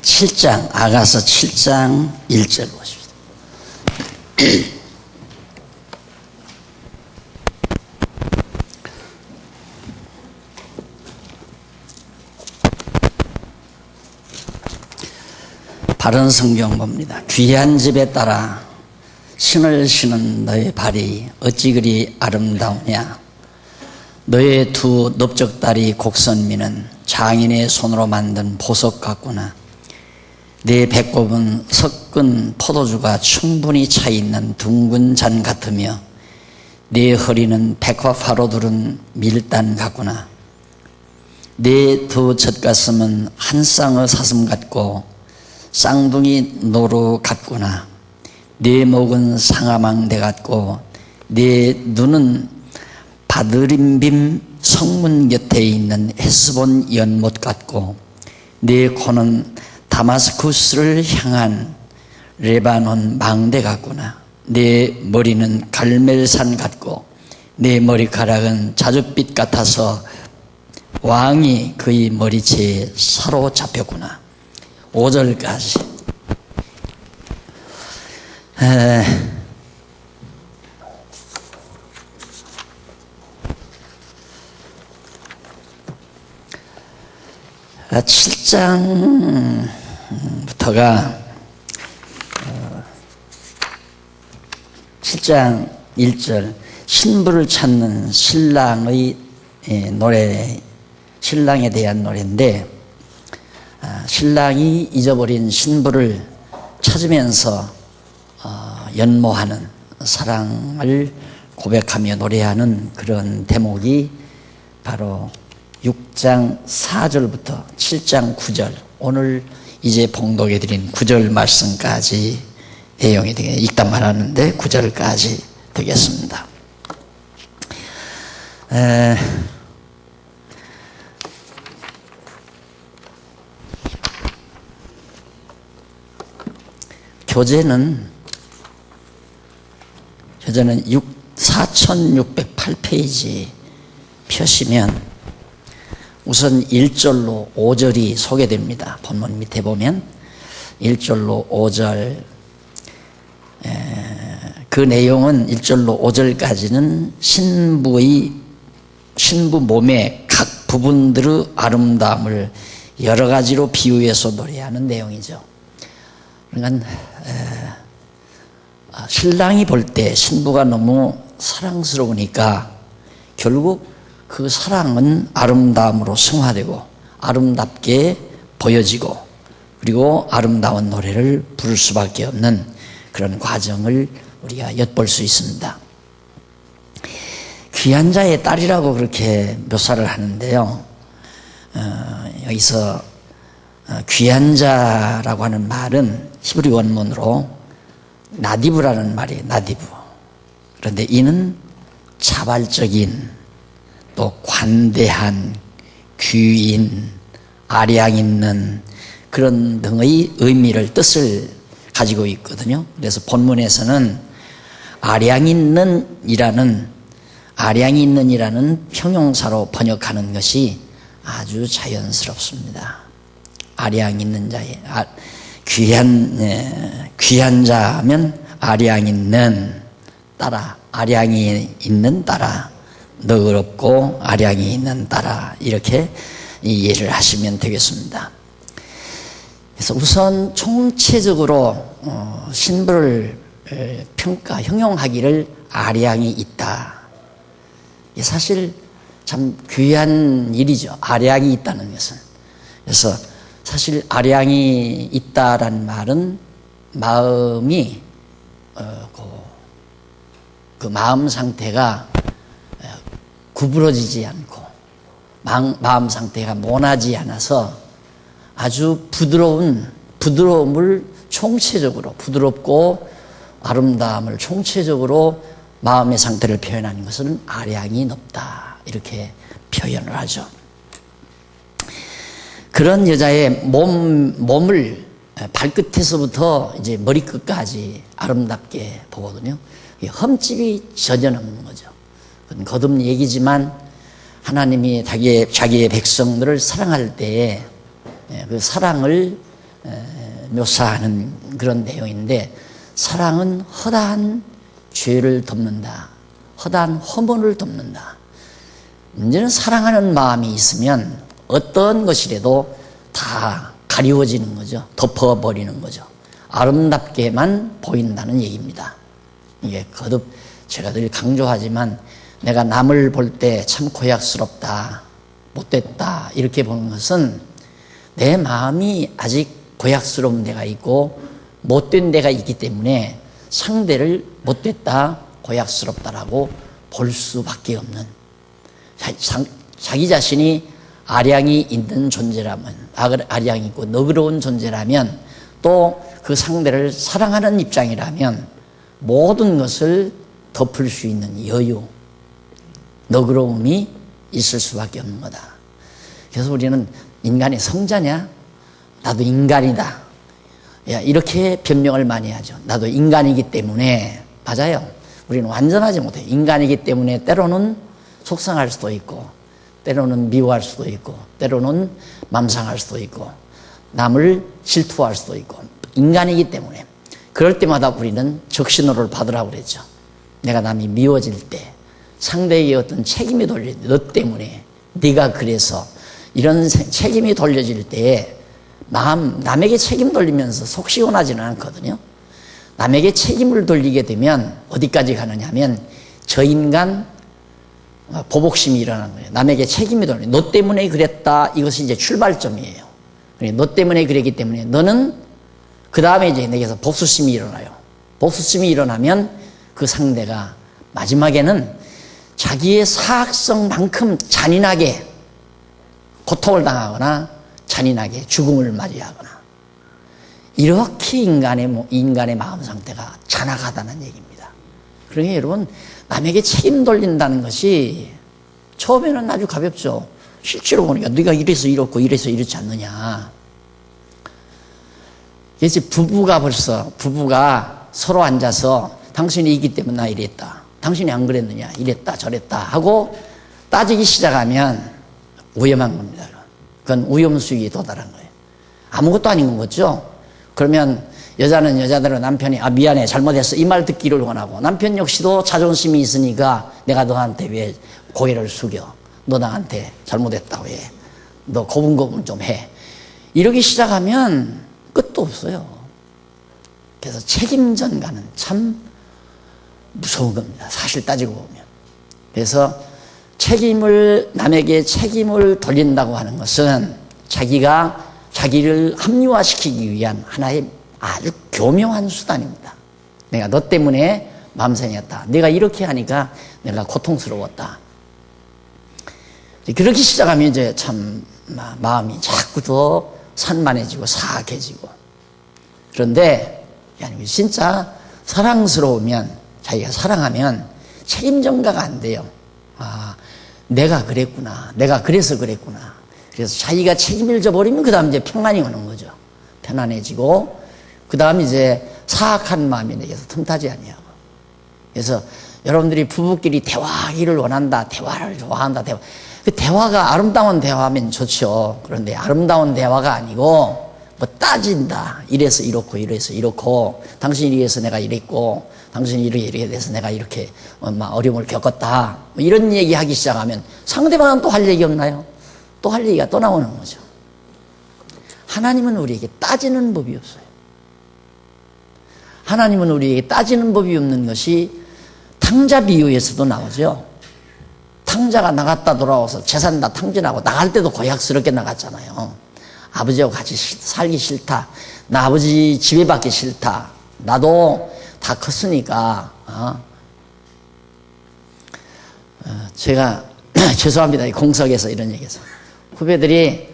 7장, 아가서 7장 1절 보십시다. 바른 성경 봅니다. 귀한 집에 따라 신을 신은 너의 발이 어찌 그리 아름다우냐. 너의 두 넓적다리 곡선미는 장인의 손으로 만든 보석 같구나. 네 배꼽은 섞은 포도주가 충분히 차있는 둥근 잔 같으며 네 허리는 백화화로 두른 밀단 같구나. 네 두 젖가슴은 한 쌍의 사슴 같고 쌍둥이 노루 같구나. 네 목은 상아망대 같고 네 눈은 바드림빔 성문 곁에 있는 헤스본 연못 같고 네 코는 다마스쿠스를 향한 레바논 망대 같구나. 네 머리는 갈멜산 같고 네 머리카락은 자줏빛 같아서 왕이 그의 머리채에 사로잡혔구나. 5절까지. 아, 7장부터가 7장 1절 신부를 찾는 신랑의 노래, 신랑에 대한 노래인데, 신랑이 잊어버린 신부를 찾으면서 연모하는 사랑을 고백하며 노래하는 그런 대목이 바로 6장 4절부터 7장 9절, 오늘 이제 봉독해드린 9절 말씀까지 내용이 되겠습니다. 읽다 말하는데 9절까지 되겠습니다. 교재는 4608페이지 펴시면 우선 1절로 5절이 소개됩니다. 본문 밑에 보면 1절로 5절, 그 내용은 1절로 5절까지는 신부 몸의 각 부분들의 아름다움을 여러 가지로 비유해서 노래하는 내용이죠. 그러니까 신랑이 볼 때 신부가 너무 사랑스러우니까 결국 그 사랑은 아름다움으로 승화되고 아름답게 보여지고 그리고 아름다운 노래를 부를 수밖에 없는 그런 과정을 우리가 엿볼 수 있습니다. 귀한 자의 딸이라고 그렇게 묘사를 하는데요. 여기서 귀한 자라고 하는 말은 히브리 원문으로 나디브라는 말이에요. 나디브. 그런데 이는 자발적인, 또 관대한, 귀인, 아량 있는 그런 등의 의미를, 뜻을 가지고 있거든요. 그래서 본문에서는 아량이 있는이라는 형용사로 번역하는 것이 아주 자연스럽습니다. 아량 있는 자의, 귀한 자면 아량 있는 딸아, 아량이 있는 딸아, 너그럽고 아량이 있는 딸아, 이렇게 이해를 하시면 되겠습니다. 그래서 우선 총체적으로 신부를 형용하기를 아량이 있다. 사실 참 귀한 일이죠. 아량이 있다는 것은. 그래서 사실 아량이 있다라는 말은 마음이 그 마음 상태가 구부러지지 않고 마음 상태가 모나지 않아서 아주 부드러움을 총체적으로, 부드럽고 아름다움을 총체적으로 마음의 상태를 표현하는 것은 아량이 높다, 이렇게 표현을 하죠. 그런 여자의 몸을 발끝에서부터 이제 머리끝까지 아름답게 보거든요. 흠집이 전혀 없는 거죠. 그건 거듭 얘기지만 하나님이 자기의 백성들을 사랑할 때에 그 사랑을 묘사하는 그런 내용인데, 사랑은 허다한 죄를 덮는다. 허다한 허물을 덮는다. 문제는 사랑하는 마음이 있으면 어떤 것이라도 다 가리워지는 거죠. 덮어버리는 거죠. 아름답게만 보인다는 얘기입니다. 이게 거듭 제가 늘 강조하지만, 내가 남을 볼 때 참 고약스럽다, 못됐다 이렇게 보는 것은 내 마음이 아직 고약스러운 데가 있고 못된 데가 있기 때문에 상대를 못됐다, 고약스럽다라고 볼 수밖에 없는, 자기 자신이 아량이 있는 존재라면, 아량이 있고 너그러운 존재라면, 또 그 상대를 사랑하는 입장이라면 모든 것을 덮을 수 있는 여유, 너그러움이 있을 수밖에 없는 거다. 그래서 우리는 인간의 성자냐? 나도 인간이다. 이렇게 변명을 많이 하죠. 나도 인간이기 때문에. 맞아요. 우리는 완전하지 못해요. 인간이기 때문에 때로는 속상할 수도 있고, 때로는 미워할 수도 있고, 때로는 맘상할 수도 있고, 남을 질투할 수도 있고, 인간이기 때문에. 그럴 때마다 우리는 적신호를 받으라고 그랬죠. 내가 남이 미워질 때, 상대에게 어떤 책임이 돌릴 때, 너 때문에, 네가 그래서, 이런 책임이 돌려질 때에 남에게 책임 돌리면서 속 시원하지는 않거든요. 남에게 책임을 돌리게 되면 어디까지 가느냐 하면 저 인간 보복심이 일어나는 거예요. 남에게 책임이 돌리는, 너 때문에 그랬다, 이것이 이제 출발점이에요. 너 때문에 그랬기 때문에 너는, 그 다음에 이제 내게서 복수심이 일어나요. 복수심이 일어나면 그 상대가 마지막에는 자기의 사악성만큼 잔인하게 고통을 당하거나 잔인하게 죽음을 맞이하거나, 이렇게 인간의 마음 상태가 잔악하다는 얘기입니다. 그러니 여러분, 남에게 책임 돌린다는 것이 처음에는 아주 가볍죠. 실제로 보니까 네가 이래서 이렇고 이래서 이렇지 않느냐. 이제 부부가 서로 앉아서 당신이 이기 때문에 나 이랬다, 당신이 안 그랬느냐, 이랬다 저랬다 하고 따지기 시작하면 위험한 겁니다. 그건 위험수위에 도달한 거예요. 아무것도 아닌 거죠. 그러면 여자는 여자대로 남편이 미안해, 잘못했어, 이 말 듣기를 원하고, 남편 역시도 자존심이 있으니까 내가 너한테 왜 고개를 숙여, 너 나한테 잘못했다고 해, 너 고분고분 좀 해, 이러기 시작하면 끝도 없어요. 그래서 책임전가는 참 무서운 겁니다, 사실 따지고 보면. 그래서 남에게 책임을 돌린다고 하는 것은 자기를 합리화시키기 위한 하나의 아주 교묘한 수단입니다. 내가 너 때문에 맘생했다, 내가 이렇게 하니까 내가 고통스러웠다. 그렇게 시작하면 이제 참 마음이 자꾸 더 산만해지고 사악해지고. 그런데 진짜 사랑스러우면, 자기가 사랑하면 책임전가가 안 돼요. 내가 그랬구나, 내가 그래서 그랬구나. 그래서 자기가 책임을 져버리면 그 다음 이제 평안이 오는 거죠. 편안해지고, 그 다음 이제 사악한 마음이 내게서 틈타지 아니하고. 그래서 여러분들이 부부끼리 대화하기를 원한다, 대화를 좋아한다, 그 대화가 아름다운 대화면 좋죠. 그런데 아름다운 대화가 아니고 뭐 따진다, 이래서 이렇고 이래서 이렇고, 당신이 이래서 내가 이랬고, 당신이 이렇게 돼서 내가 이렇게 어려움을 겪었다, 뭐 이런 얘기하기 시작하면 상대방은 또 할 얘기 없나요? 또 할 얘기가 또 나오는 거죠. 하나님은 우리에게 따지는 법이 없어요. 하나님은 우리에게 따지는 법이 없는 것이 탕자 비유에서도 나오죠. 탕자가 나갔다 돌아와서 재산 다 탕진하고 나갈 때도 고약스럽게 나갔잖아요. 아버지하고 같이 살기 싫다, 나 아버지 지배받기 싫다, 나도 다 컸으니까. 제가 죄송합니다, 공석에서 이런 얘기해서. 후배들이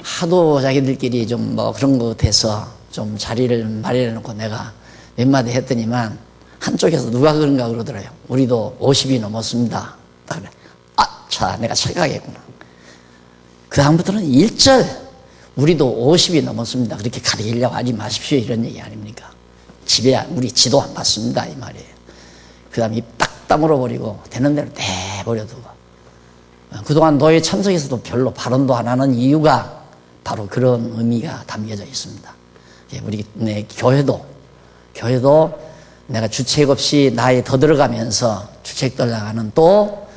하도 자기들끼리 좀 그런 것 같아서 좀 자리를 마련해 놓고 내가 몇 마디 했더니만 한쪽에서 누가 그런가 그러더라고요. 우리도 50이 넘었습니다. 그래. 자, 내가 착각했구나. 그 다음부터는 일절 우리도 50이 넘었습니다, 그렇게 가리려고 하지 마십시오, 이런 얘기 아닙니까? 집에 우리 지도 안 봤습니다, 이 말이에요. 그 다음에 입 딱 다물어 버리고 되는 대로 내버려두고. 그동안 노예 참석에서도 별로 발언도 안 하는 이유가 바로 그런 의미가 담겨져 있습니다. 우리 교회도 내가 주책 없이 나이 더 들어가면서 주책들 나가는 또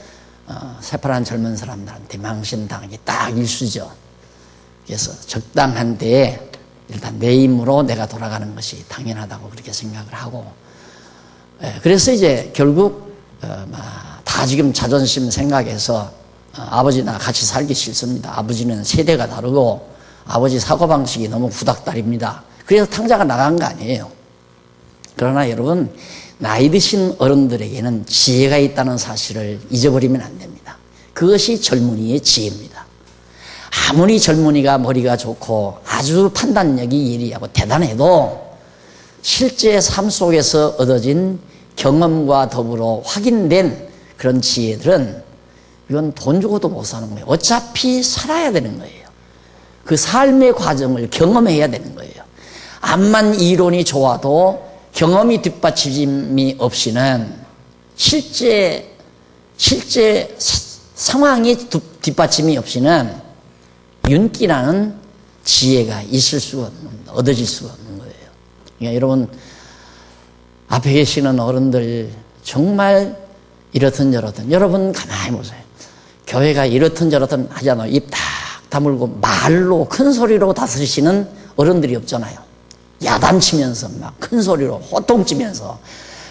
새파란 젊은 사람들한테 망신당하기 딱 일수죠. 그래서 적당한 때에 일단 내 힘으로 내가 돌아가는 것이 당연하다고 그렇게 생각을 하고, 그래서 이제 결국 다 지금 자존심 생각해서 아버지나 같이 살기 싫습니다. 아버지는 세대가 다르고 아버지 사고방식이 너무 구닥다리입니다. 그래서 탕자가 나간 거 아니에요. 그러나 여러분, 나이 드신 어른들에게는 지혜가 있다는 사실을 잊어버리면 안 됩니다. 그것이 젊은이의 지혜입니다. 아무리 젊은이가 머리가 좋고 아주 판단력이 예리하고 대단해도 실제 삶 속에서 얻어진 경험과 더불어 확인된 그런 지혜들은 이건 돈 주고도 못 사는 거예요. 어차피 살아야 되는 거예요. 그 삶의 과정을 경험해야 되는 거예요. 암만 이론이 좋아도 경험이 뒷받침이 없이는 실제 상황이 뒷받침이 없이는 윤기라는 지혜가 있을 수가 얻어질 수가 없는 거예요. 그러니까 여러분, 앞에 계시는 어른들 정말 이렇든 저렇든, 여러분 가만히 보세요. 교회가 이렇든 저렇든 하잖아요. 입 딱 다물고 말로 큰 소리로 다스리시는 어른들이 없잖아요. 야단치면서 막 큰 소리로 호통치면서,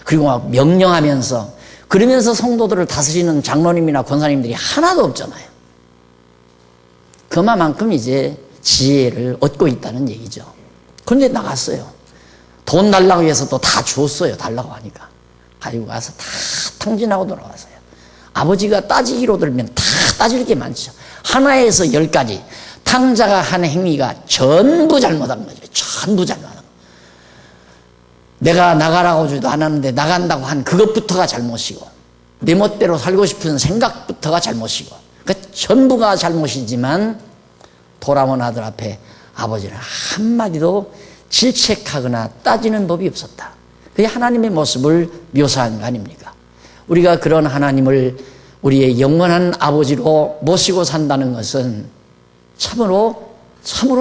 그리고 막 명령하면서, 그러면서 성도들을 다스리는 장로님이나 권사님들이 하나도 없잖아요. 그만큼 이제 지혜를 얻고 있다는 얘기죠. 그런데 나갔어요. 돈 달라고 해서 또 다 주었어요. 달라고 하니까. 가지고 가서 다 탕진하고 돌아왔어요. 아버지가 따지기로 들면 다 따질 게 많죠. 하나에서 10가지. 탕자가 한 행위가 전부 잘못한 거죠. 전부 잘못한 거. 내가 나가라고 주도 안 하는데 나간다고 한 그것부터가 잘못이고, 내 멋대로 살고 싶은 생각부터가 잘못이고, 그러니까 전부가 잘못이지만 돌아온 아들 앞에 아버지는 한마디도 질책하거나 따지는 법이 없었다. 그게 하나님의 모습을 묘사한 거 아닙니까? 우리가 그런 하나님을 우리의 영원한 아버지로 모시고 산다는 것은 참으로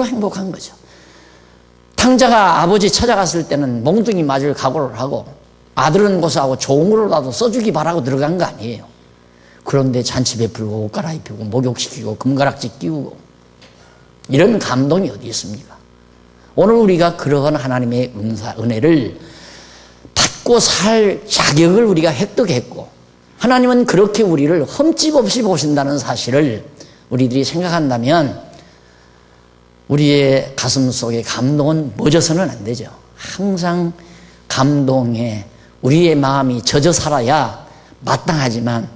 행복한 거죠. 탕자가 아버지 찾아갔을 때는 몽둥이 맞을 각오를 하고 아들은 고사하고 종으로라도 써주기 바라고 들어간 거 아니에요. 그런데 잔치 베풀고 옷 갈아입히고 목욕시키고 금가락지 끼우고, 이런 감동이 어디 있습니까? 오늘 우리가 그러한 하나님의 은혜를 받고 살 자격을 우리가 획득했고, 하나님은 그렇게 우리를 흠집 없이 보신다는 사실을 우리들이 생각한다면 우리의 가슴 속의 감동은 멎어서는 안 되죠. 항상 감동에 우리의 마음이 젖어 살아야 마땅하지만,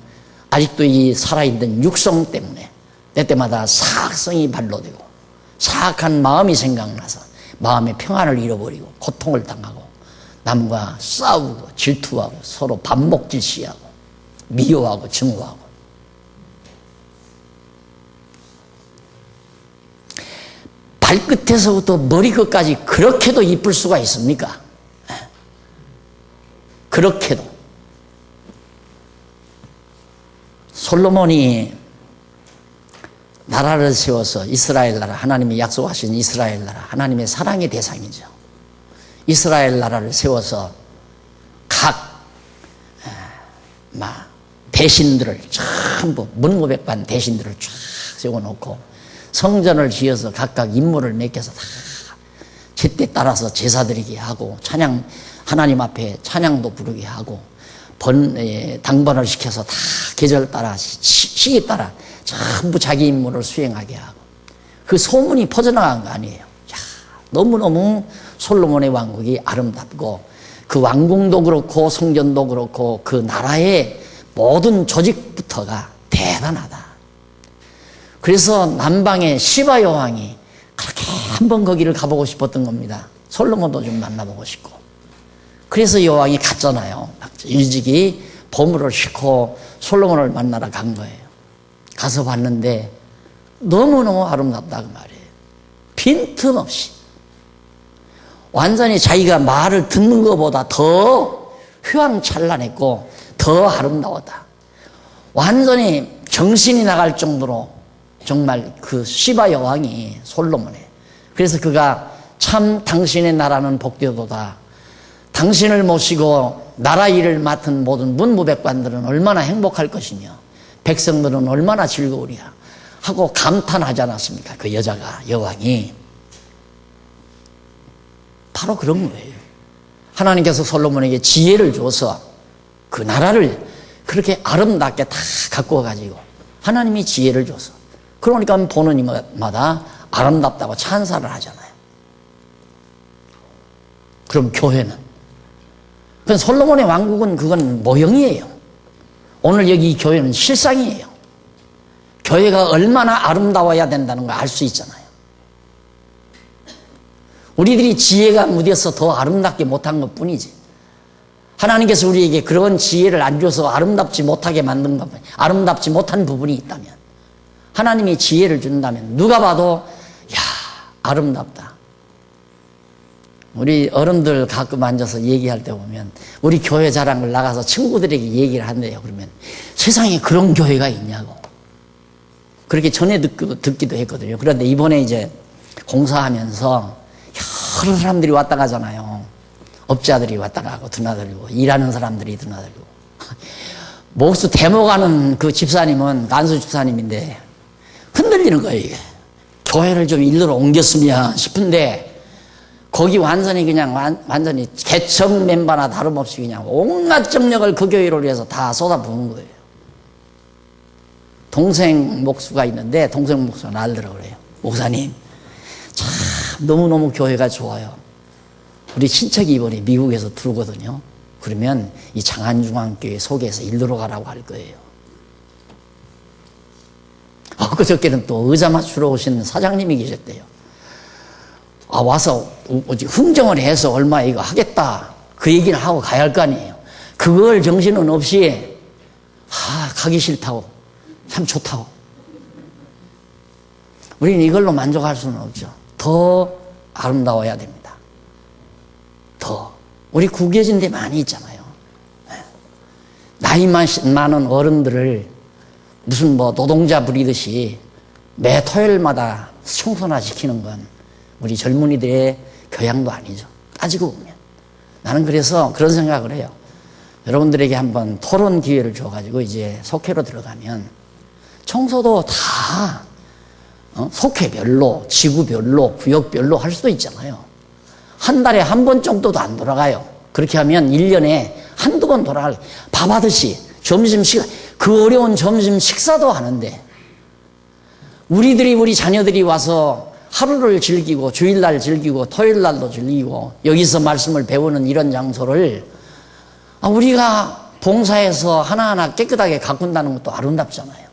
아직도 이 살아있는 육성 때문에 때때마다 사악성이 발로되고 사악한 마음이 생각나서 마음의 평안을 잃어버리고 고통을 당하고 남과 싸우고 질투하고 서로 반목질시하고 미워하고 증오하고, 발끝에서부터 머리끝까지 그렇게도 이쁠 수가 있습니까? 그렇게도. 솔로몬이 나라를 세워서 이스라엘 나라, 하나님이 약속하신 이스라엘 나라, 하나님의 사랑의 대상이죠. 이스라엘 나라를 세워서 각 대신들을 전부 문무백반 대신들을 쫙 세워놓고 성전을 지어서 각각 임무를 맡겨서 다 제때 따라서 제사 드리게 하고 찬양, 하나님 앞에 찬양도 부르게 하고 당번을 시켜서 다 계절 따라 시기 따라 전부 자기 임무를 수행하게 하고, 그 소문이 퍼져나간 거 아니에요. 야, 너무너무 솔로몬의 왕국이 아름답고 그 왕궁도 그렇고 성전도 그렇고 그 나라의 모든 조직부터가 대단하다. 그래서 남방의 시바 여왕이 그렇게 한번 거기를 가보고 싶었던 겁니다. 솔로몬도 좀 만나보고 싶고. 그래서 여왕이 갔잖아요. 일찍이 보물을 싣고 솔로몬을 만나러 간 거예요. 가서 봤는데 너무너무 아름답다 그 말이에요. 빈틈없이 완전히 자기가 말을 듣는 것보다 더 휘황찬란했고 더 아름다웠다. 완전히 정신이 나갈 정도로 정말 그 시바 여왕이 솔로몬에, 그래서 그가 참 당신의 나라는 복되도다. 당신을 모시고 나라 일을 맡은 모든 문무백관들은 얼마나 행복할 것이며 백성들은 얼마나 즐거우리야 하고 감탄하지 않았습니까? 그 여자가, 여왕이. 바로 그런 거예요. 하나님께서 솔로몬에게 지혜를 줘서 그 나라를 그렇게 아름답게 다 가꾸어 가지고 하나님이 지혜를 줘서, 그러니까 보는 이마다 아름답다고 찬사를 하잖아요. 그럼 교회는, 솔로몬의 왕국은 그건 모형이에요. 오늘 여기 이 교회는 실상이에요. 교회가 얼마나 아름다워야 된다는 걸 알 수 있잖아요. 우리들이 지혜가 무뎌서 더 아름답게 못한 것 뿐이지. 하나님께서 우리에게 그런 지혜를 안 줘서 아름답지 못하게 만든 것 뿐, 아름답지 못한 부분이 있다면, 하나님이 지혜를 준다면 누가 봐도 야, 아름답다. 우리 어른들 가끔 앉아서 얘기할 때 보면 우리 교회 자랑을 나가서 친구들에게 얘기를 한대요. 그러면 세상에 그런 교회가 있냐고. 그렇게 전에 듣기도 했거든요. 그런데 이번에 이제 공사하면서 여러 사람들이 왔다 가잖아요. 업자들이 왔다 가고 드나들고, 일하는 사람들이 드나들고. 목수 대모가는 그 집사님은 간수 집사님인데 흔들리는 거예요, 이게. 교회를 좀 일로 옮겼으면 싶은데 거기 완전히 그냥 완전히 개척 멤버나 다름없이 그냥 온갖 정력을 그 교회를 위해서 다 쏟아부은 거예요. 동생 목수가 있는데 동생 목수가 날더라고 그래요. 목사님, 참 너무너무 교회가 좋아요. 우리 친척이 이번에 미국에서 들어오거든요. 그러면 이 장안중앙교회 소개해서 일로 가라고 할 거예요. 그저께는 또 의자 맞추러 오신 사장님이 계셨대요. 와서 흥정을 해서 얼마 이거 하겠다, 그 얘기를 하고 가야 할 거 아니에요. 그걸 정신은 없이 가기 싫다고, 참 좋다고. 우리는 이걸로 만족할 수는 없죠. 더 아름다워야 됩니다. 더. 우리 구겨진 데 많이 있잖아요. 나이 많은 어른들을 무슨 노동자 부리듯이 매 토요일마다 청소나 시키는 건 우리 젊은이들의 교양도 아니죠. 따지고 보면. 나는 그래서 그런 생각을 해요. 여러분들에게 한번 토론 기회를 줘가지고 이제 속회로 들어가면 청소도 다 속회별로, 지구별로, 구역별로 할 수도 있잖아요. 한 달에 한 번 정도도 안 돌아가요. 그렇게 하면 1년에 한두 번 돌아갈, 밥하듯이 점심시간, 그 어려운 점심 식사도 하는데 우리 자녀들이 와서 하루를 즐기고 주일날 즐기고 토요일날도 즐기고 여기서 말씀을 배우는 이런 장소를 우리가 봉사해서 하나하나 깨끗하게 가꾼다는 것도 아름답잖아요.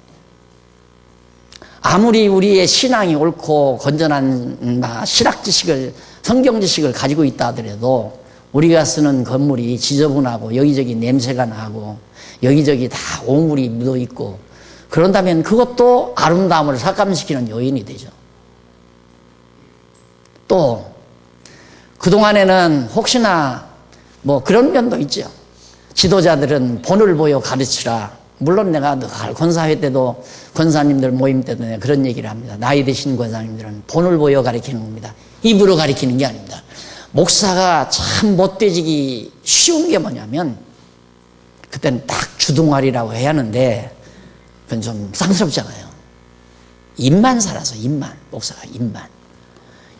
아무리 우리의 신앙이 옳고 건전한 신학 지식을, 성경 지식을 가지고 있다 하더라도 우리가 쓰는 건물이 지저분하고 여기저기 냄새가 나고 여기저기 다 오물이 묻어 있고 그런다면 그것도 아름다움을 삭감시키는 요인이 되죠. 또 그동안에는 혹시나 그런 면도 있죠. 지도자들은 본을 보여 가르치라. 물론 내가 권사회 때도, 권사님들 모임 때도 내가 그런 얘기를 합니다. 나이 드신 권사님들은 본을 보여 가르치는 겁니다. 입으로 가르치는 게 아닙니다. 목사가 참 못되지기 쉬운 게 뭐냐면 그때는 딱 주둥아리라고 해야 하는데 그건 좀 쌍스럽잖아요. 입만 살아서, 입만. 목사가 입만.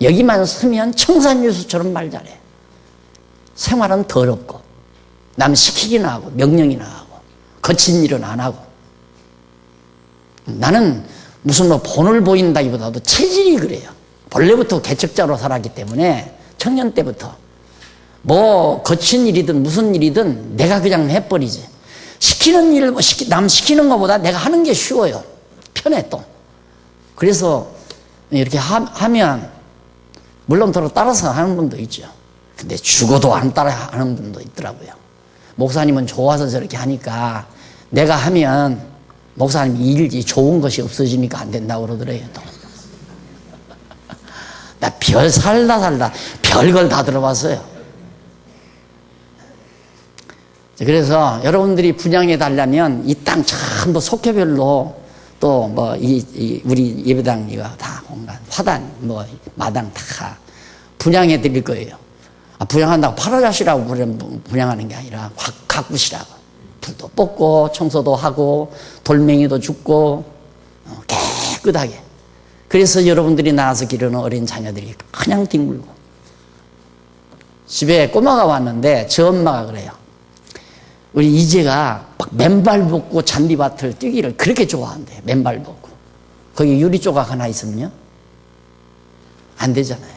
여기만 쓰면 청산유수처럼 말 잘해. 생활은 더럽고 남 시키기나 하고 명령이나 하고 거친 일은 안 하고. 나는 무슨 본을 보인다기보다도 체질이 그래요. 본래부터 개척자로 살았기 때문에 청년 때부터 거친 일이든 무슨 일이든 내가 그냥 해버리지. 시키는 일, 남 시키는 것보다 내가 하는 게 쉬워요. 편해 또. 그래서 이렇게 하면 물론 서로 따라서 하는 분도 있죠. 근데 죽어도 안 따라 하는 분도 있더라고요. 목사님은 좋아서 저렇게 하니까 내가 하면 목사님 일이 좋은 것이 없어지니까 안 된다고 그러더래요. 또. 나 별 살다 별걸 다 들어봤어요. 그래서 여러분들이 분양해 달라면 이 땅 전부 속회별로 또 우리 예배당이가 다 공간, 화단, 마당 다 분양해 드릴 거예요. 분양한다고 팔아자시라고 분양하는 게 아니라 가꾸시라고. 불도 뽑고 청소도 하고 돌멩이도 줍고 깨끗하게. 그래서 여러분들이 낳아서 기르는 어린 자녀들이 그냥 뒹굴고. 집에 꼬마가 왔는데 저 엄마가 그래요. 우리 이제가 막 맨발 벗고 잔디밭을 뛰기를 그렇게 좋아한대. 맨발 벗고. 거기 유리 조각 하나 있으면요 안 되잖아요.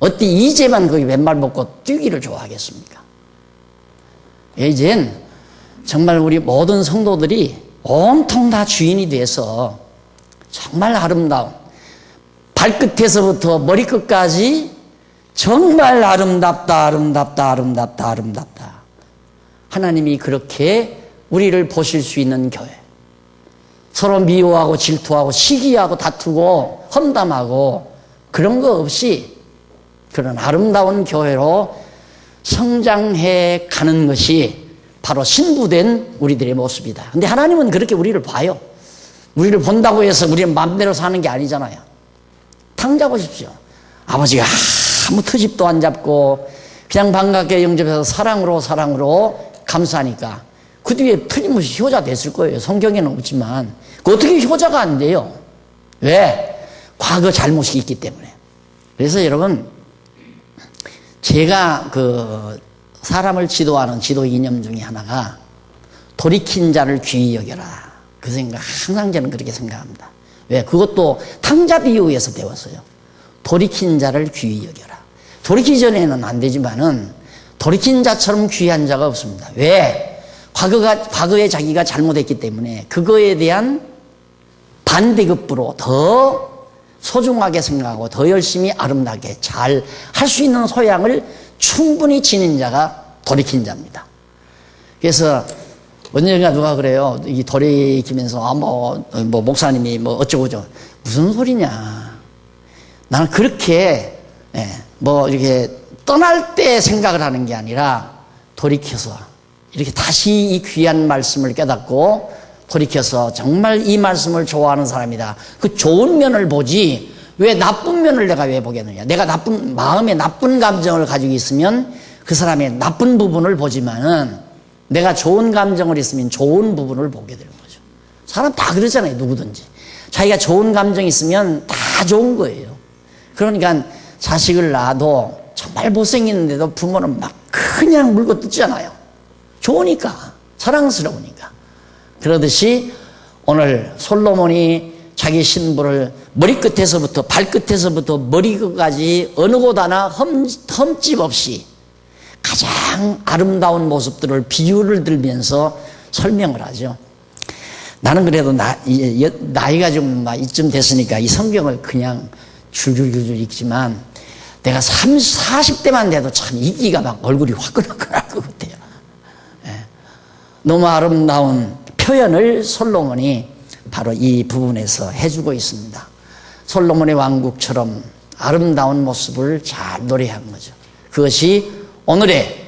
어때 이제만 거기 맨발 벗고 뛰기를 좋아하겠습니까? 이젠 정말 우리 모든 성도들이 온통 다 주인이 돼서 정말 아름다운, 발끝에서부터 머리끝까지 정말 아름답다, 아름답다, 아름답다, 아름답다. 하나님이 그렇게 우리를 보실 수 있는 교회. 서로 미워하고 질투하고 시기하고 다투고 험담하고 그런 거 없이 그런 아름다운 교회로 성장해 가는 것이 바로 신부된 우리들의 모습이다. 근데 하나님은 그렇게 우리를 봐요. 우리를 본다고 해서 우리는 마음대로 사는 게 아니잖아요. 탕 잡으십시오. 아버지가 아무 트집도 안 잡고 그냥 반갑게 영접해서 사랑으로 감사하니까 그 뒤에 틀림없이 효자 됐을 거예요. 성경에는 없지만 어떻게 효자가 안 돼요? 왜? 과거 잘못이 있기 때문에. 그래서 여러분, 제가 사람을 지도하는 지도 이념 중에 하나가 돌이킨 자를 귀히 여겨라. 그 생각 항상 저는 그렇게 생각합니다. 왜? 그것도 탕자비유에서 배웠어요. 돌이킨 자를 귀히 여겨라. 돌이키기 전에는 안 되지만은 돌이킨 자처럼 귀한 자가 없습니다. 왜? 과거에 자기가 잘못했기 때문에 그거에 대한 반대급부로 더 소중하게 생각하고 더 열심히 아름답게 잘 할 수 있는 소양을 충분히 지닌 자가 돌이킨 자입니다. 그래서 언젠가 누가 그래요. 이 돌이키면서 목사님이 어쩌고저쩌고 무슨 소리냐. 나는 그렇게 이렇게 떠날 때 생각을 하는 게 아니라 돌이켜서 이렇게 다시 이 귀한 말씀을 깨닫고 돌이켜서 정말 이 말씀을 좋아하는 사람이다. 그 좋은 면을 보지 왜 나쁜 면을 내가 왜 보겠느냐. 내가 마음에 나쁜 감정을 가지고 있으면 그 사람의 나쁜 부분을 보지만은 내가 좋은 감정을 있으면 좋은 부분을 보게 되는 거죠. 사람 다 그러잖아요. 누구든지. 자기가 좋은 감정이 있으면 다 좋은 거예요. 그러니까 자식을 낳아도 정말 못생기는데도 부모는 막 그냥 물고 뜯잖아요. 좋으니까, 사랑스러우니까. 그러듯이 오늘 솔로몬이 자기 신부를 머리끝에서부터 발끝에서부터 머리끝까지 어느 곳 하나 흠집 없이 가장 아름다운 모습들을 비유를 들면서 설명을 하죠. 나는 그래도 나이가 좀 이쯤 됐으니까 이 성경을 그냥 줄줄줄줄 읽지만 내가 40대만 돼도 참 읽기가 막 얼굴이 화끈화끈할 것 같아요. 너무 아름다운 표현을 솔로몬이 바로 이 부분에서 해주고 있습니다. 솔로몬의 왕국처럼 아름다운 모습을 잘 노래한 거죠. 그것이 오늘의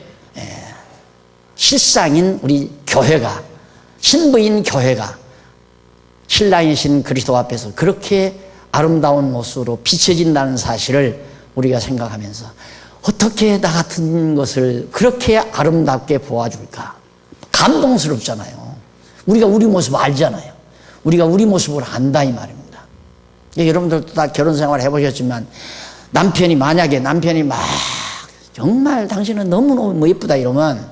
실상인 우리 교회가, 신부인 교회가 신랑이신 그리스도 앞에서 그렇게 아름다운 모습으로 비춰진다는 사실을 우리가 생각하면서 어떻게 나 같은 것을 그렇게 아름답게 보아줄까? 감동스럽잖아요. 우리가 우리 모습 알잖아요. 우리가 우리 모습을 안다 이 말입니다. 여러분들도 다 결혼 생활 해보셨지만 만약에 남편이 막 정말 당신은 너무너무 예쁘다 이러면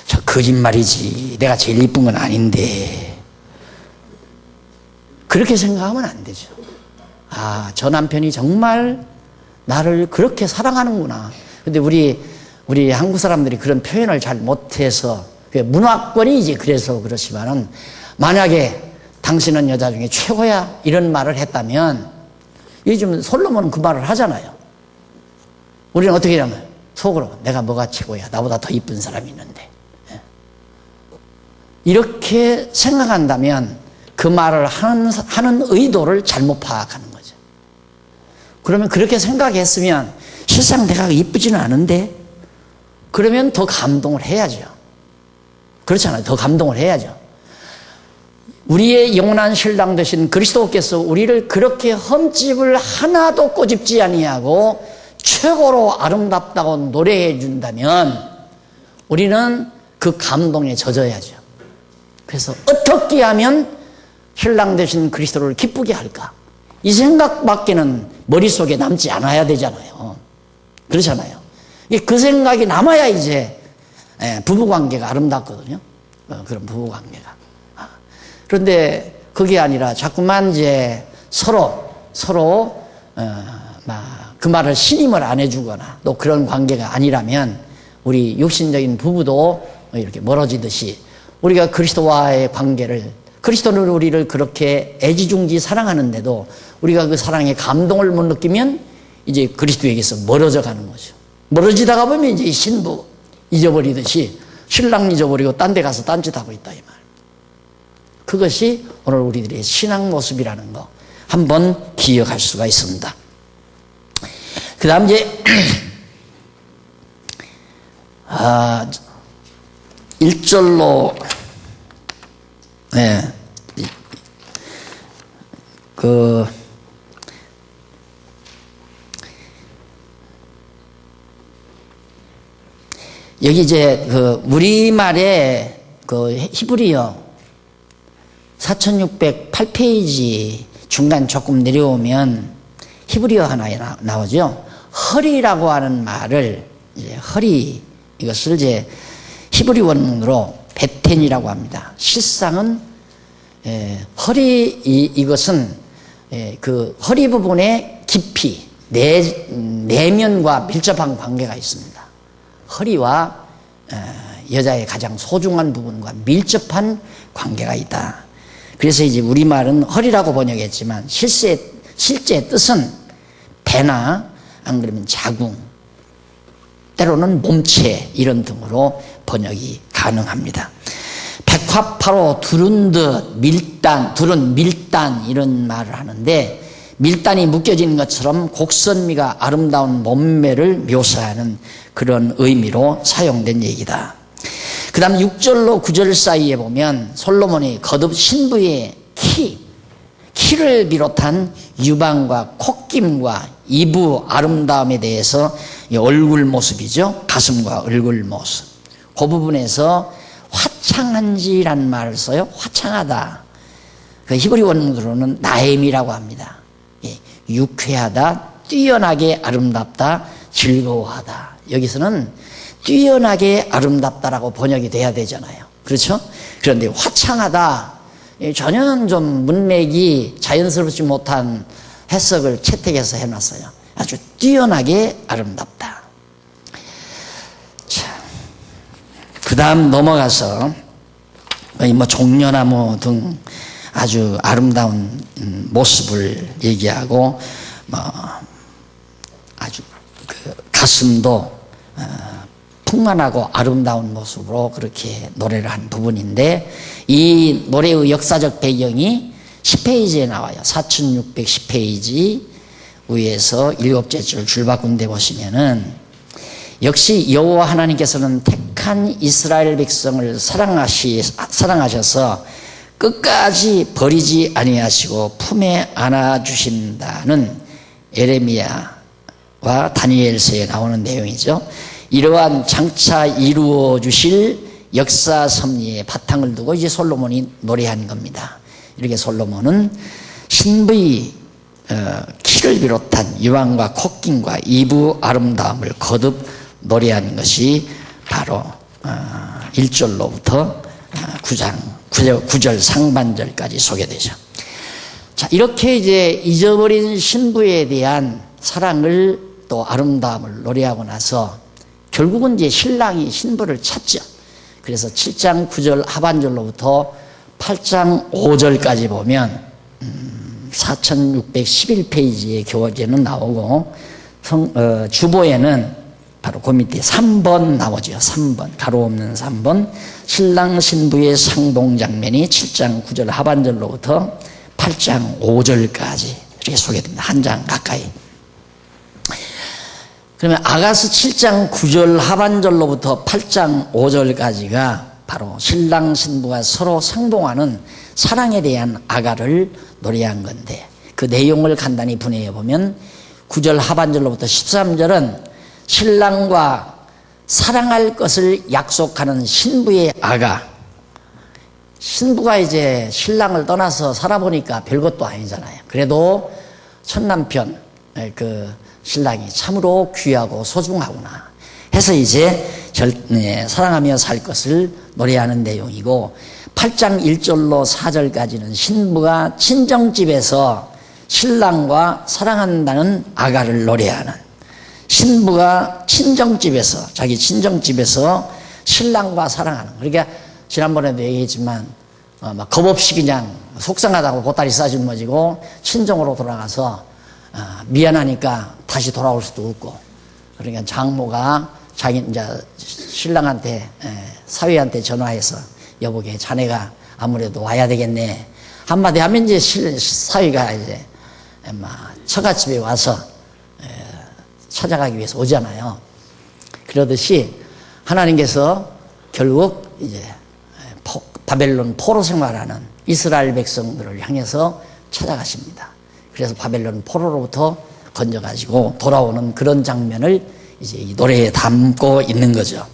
저 거짓말이지. 내가 제일 예쁜 건 아닌데. 그렇게 생각하면 안 되죠. 저 남편이 정말 나를 그렇게 사랑하는구나. 근데 우리 한국 사람들이 그런 표현을 잘 못해서 문화권이 이제 그래서 그렇지만은 만약에 당신은 여자 중에 최고야 이런 말을 했다면 요즘 솔로몬은 그 말을 하잖아요. 우리는 어떻게 하냐면 속으로 내가 뭐가 최고야. 나보다 더 이쁜 사람이 있는데. 이렇게 생각한다면 그 말을 하는 의도를 잘못 파악하는 거죠. 그러면 그렇게 생각했으면 실상 내가 이쁘지는 않은데 그러면 더 감동을 해야죠. 그렇잖아요. 더 감동을 해야죠. 우리의 영원한 신랑 되신 그리스도께서 우리를 그렇게 흠집을 하나도 꼬집지 아니하고 최고로 아름답다고 노래해 준다면 우리는 그 감동에 젖어야죠. 그래서 어떻게 하면 신랑 되신 그리스도를 기쁘게 할까? 이 생각밖에는 머릿속에 남지 않아야 되잖아요. 그렇잖아요. 그 생각이 남아야 이제 부부관계가 아름답거든요. 그런 부부관계가. 그런데 그게 아니라 자꾸만 이제 서로 그 말을 신임을 안 해주거나 또 그런 관계가 아니라면 우리 육신적인 부부도 이렇게 멀어지듯이 우리가 그리스도와의 관계를, 그리스도는 우리를 그렇게 애지중지 사랑하는데도 우리가 그 사랑의 감동을 못 느끼면 이제 그리스도에게서 멀어져 가는 거죠. 멀어지다가 보면 이제 신부 잊어버리듯이 신랑 잊어버리고 딴 데 가서 딴짓하고 있다 이 말. 그것이 오늘 우리들의 신앙 모습이라는 거 한번 기억할 수가 있습니다. 그 다음 이제 1절로 여기 이제 우리말의 히브리어 4608페이지 중간 조금 내려오면 히브리어 하나 나오죠. 허리라고 하는 말을 이제 허리, 이것을 이제 히브리 원문으로 베텐이라고 합니다. 실상은 허리, 이것은 그 허리 부분의 깊이, 내면과 밀접한 관계가 있습니다. 허리와 여자의 가장 소중한 부분과 밀접한 관계가 있다. 그래서 이제 우리말은 허리라고 번역했지만 실제 뜻은 배나 안 그러면 자궁, 때로는 몸체 이런 등으로 번역이 가능합니다. 백화파로 두른 듯 두른 밀단 이런 말을 하는데 밀단이 묶여지는 것처럼 곡선미가 아름다운 몸매를 묘사하는 그런 의미로 사용된 얘기다. 그 다음 6절로 9절 사이에 보면 솔로몬이 거듭 신부의 키를 비롯한 유방과 콧김과 이부 아름다움에 대해서 얼굴 모습이죠. 가슴과 얼굴 모습. 그 부분에서 화창한지라는 말을 써요. 화창하다. 그 히브리 원문으로는 나엠이라고 합니다. 유쾌하다, 뛰어나게 아름답다, 즐거워하다. 여기서는 뛰어나게 아름답다라고 번역이 돼야 되잖아요. 그렇죠? 그런데 화창하다, 전혀 좀 문맥이 자연스럽지 못한 해석을 채택해서 해놨어요. 아주 뛰어나게 아름답다. 자, 그 다음 넘어가서 종려나무 등 아주 아름다운 모습을 얘기하고 아주 가슴도 풍만하고 아름다운 모습으로 그렇게 노래를 한 부분인데 이 노래의 역사적 배경이 10페이지에 나와요. 4610페이지 위에서 7째 줄 줄바꾼 데 보시면은 역시 여호와 하나님께서는 택한 이스라엘 백성을 사랑하셔서 끝까지 버리지 아니하시고 품에 안아주신다는 에레미야와 다니엘서에 나오는 내용이죠. 이러한 장차 이루어 주실 역사 섭리의 바탕을 두고 이제 솔로몬이 노래한 겁니다. 이렇게 솔로몬은 신부의 키를 비롯한 유방과 콧김과 이부 아름다움을 거듭 노래한 것이 바로 1절로부터 9절 상반절까지 소개되죠. 자, 이렇게 이제 잊어버린 신부에 대한 사랑을 또 아름다움을 노래하고 나서 결국은 이제 신랑이 신부를 찾죠. 그래서 7장 9절 하반절로부터 8장 5절까지 보면 4611페이지의 교재는 나오고 주보에는 바로 그 밑에 3번 나오죠. 3번, 가로 없는 3번. 신랑 신부의 상봉 장면이 7장 9절 하반절로부터 8장 5절까지 이렇게 소개됩니다. 한 장 가까이. 그러면 아가스 7장 9절 하반절로부터 8장 5절까지가 바로 신랑 신부가 서로 상봉하는 사랑에 대한 아가를 노래한 건데 그 내용을 간단히 분해해 보면 9절 하반절로부터 13절은 신랑과 사랑할 것을 약속하는 신부의 아가. 신부가 이제 신랑을 떠나서 살아보니까 별것도 아니잖아요. 그래도 첫 남편 그 신랑이 참으로 귀하고 소중하구나 해서 이제 사랑하며 살 것을 노래하는 내용이고, 8장 1절로 4절까지는 신부가 친정집에서 신랑과 사랑한다는 아가를 노래하는, 신부가 친정집에서, 자기 친정집에서 신랑과 사랑하는. 그러니까 지난번에도 얘기했지만 막 겁없이 그냥 속상하다고 보따리 싸질머지고 친정으로 돌아가서 미안하니까 다시 돌아올 수도 없고, 그러니까 장모가 자기 이제 신랑한테, 사위한테 전화해서 여보게 자네가 아무래도 와야 되겠네 한마디 하면 이제 사위가 이제 막 처갓집에 와서 찾아가기 위해서 오잖아요. 그러듯이 하나님께서 결국 이제 바벨론 포로 생활하는 이스라엘 백성들을 향해서 찾아가십니다. 그래서 바벨론 포로로부터 건져가지고 돌아오는 그런 장면을 이제 이 노래에 담고 있는 거죠.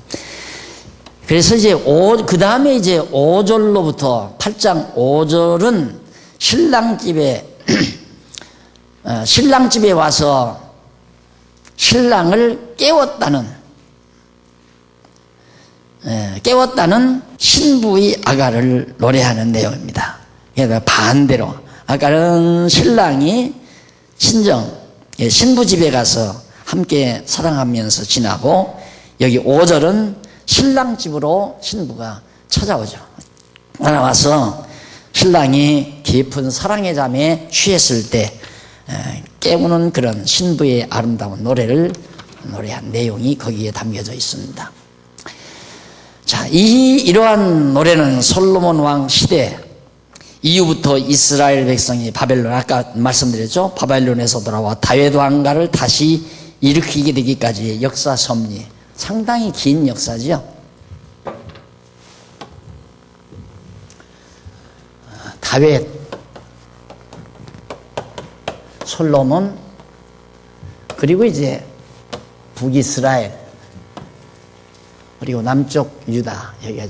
그래서 이제 그 다음에 이제 5절로부터 8장 5절은 신랑집에 와서 신랑을 깨웠다는 신부의 아가를 노래하는 내용입니다. 그러니까 반대로 아까는 신랑이 신부 집에 가서 함께 사랑하면서 지나고, 여기 5절은 신랑 집으로 신부가 찾아오죠. 나와서 신랑이 깊은 사랑의 잠에 취했을 때 깨우는 그런 신부의 아름다운 노래를 노래한 내용이 거기에 담겨져 있습니다. 자, 이러한 노래는 솔로몬 왕 시대 이후부터 이스라엘 백성이 바벨론, 아까 말씀드렸죠. 바벨론에서 돌아와 다윗 왕가를 다시 일으키게 되기까지의 역사 섭리, 상당히 긴 역사죠. 다윗, 솔로몬, 그리고 이제 북이스라엘, 그리고 남쪽 유다, 여기가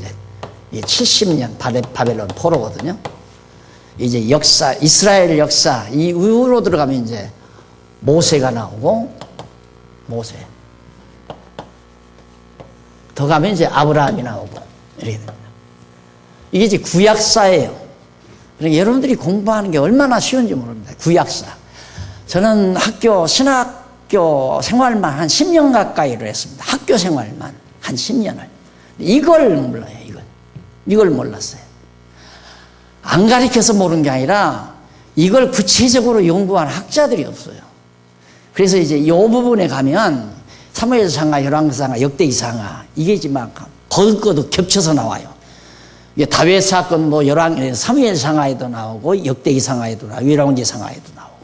이제 70년 바벨론 포로거든요. 이제 역사, 이스라엘 역사, 이 이후로 들어가면 이제 모세가 나오고, 모세. 더 가면 이제 아브라함이 나오고, 이렇게 됩니다. 이게 이제 구약사예요. 그러니까 여러분들이 공부하는 게 얼마나 쉬운지 모릅니다. 구약사. 저는 신학교 생활만 한 10년 가까이를 했습니다. 학교 생활만 한 10년을. 이걸 몰라요, 이걸 몰랐어요. 안 가르쳐서 모르는 게 아니라 이걸 구체적으로 연구한 학자들이 없어요. 그래서 이제 이 부분에 가면 사무엘상하, 열왕기상하, 역대기상하, 이게 이제 막 거듭거듭 겹쳐서 나와요. 다윗 사건 뭐 사무엘상하에도 나오고 역대기상하에도 나오고 열왕기상하에도 나오고.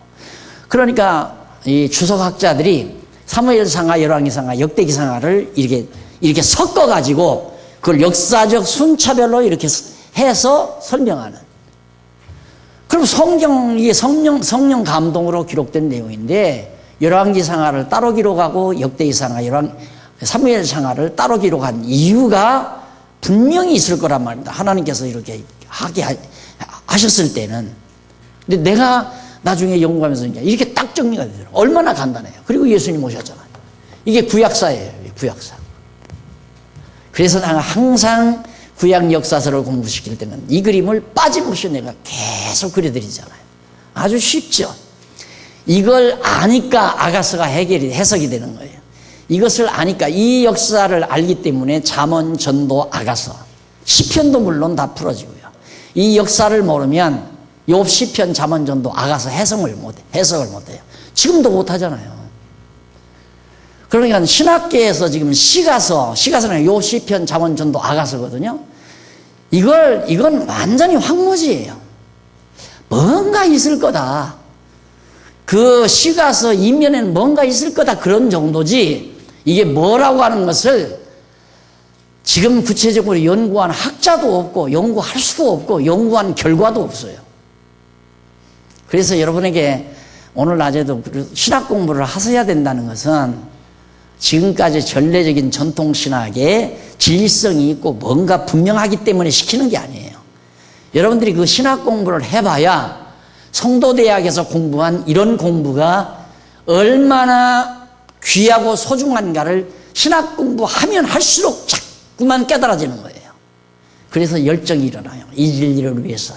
그러니까 이 주석학자들이 사무엘상하, 열왕기상하, 역대기상하를 이렇게 섞어가지고 그걸 역사적 순차별로 이렇게 해서 설명하는. 그럼 이게 성령 감동으로 기록된 내용인데, 열왕기상하를 따로 기록하고 역대기상하, 사무엘상하를 따로 기록한 이유가 분명히 있을 거란 말입니다. 하나님께서 이렇게 하게 하셨을 때는. 근데 내가 나중에 연구하면서 이렇게 딱 정리가 되더라고요. 얼마나 간단해요. 그리고 예수님 오셨잖아요. 이게 구약사예요, 구약사. 그래서 나는 항상 구약 역사서를 공부시킬 때는 이 그림을 빠짐없이 내가 계속 그려드리잖아요. 아주 쉽죠. 이걸 아니까 아가서가 해석이 되는 거예요. 이것을 아니까, 이 역사를 알기 때문에 잠언, 전도, 아가서, 시편도 물론 다 풀어지고요. 이 역사를 모르면 욥, 시편, 잠언, 전도, 아가서 해석을 못해요. 지금도 못하잖아요. 그러니까 신학계에서 지금 시가서는 욥, 시편, 잠언, 전도, 아가서거든요. 이건 완전히 황무지예요. 뭔가 있을 거다. 그 시가서 이면에는 뭔가 있을 거다, 그런 정도지, 이게 뭐라고 하는 것을 지금 구체적으로 연구한 학자도 없고 연구할 수도 없고 연구한 결과도 없어요. 그래서 여러분에게 오늘 낮에도 신학 공부를 하셔야 된다는 것은 지금까지 전례적인 전통신학에 진리성이 있고 뭔가 분명하기 때문에 시키는 게 아니에요. 여러분들이 그 신학 공부를 해봐야 성도대학에서 공부한 이런 공부가 얼마나 귀하고 소중한가를 신학 공부하면 할수록 자꾸만 깨달아지는 거예요. 그래서 열정이 일어나요. 이 진리를 위해서.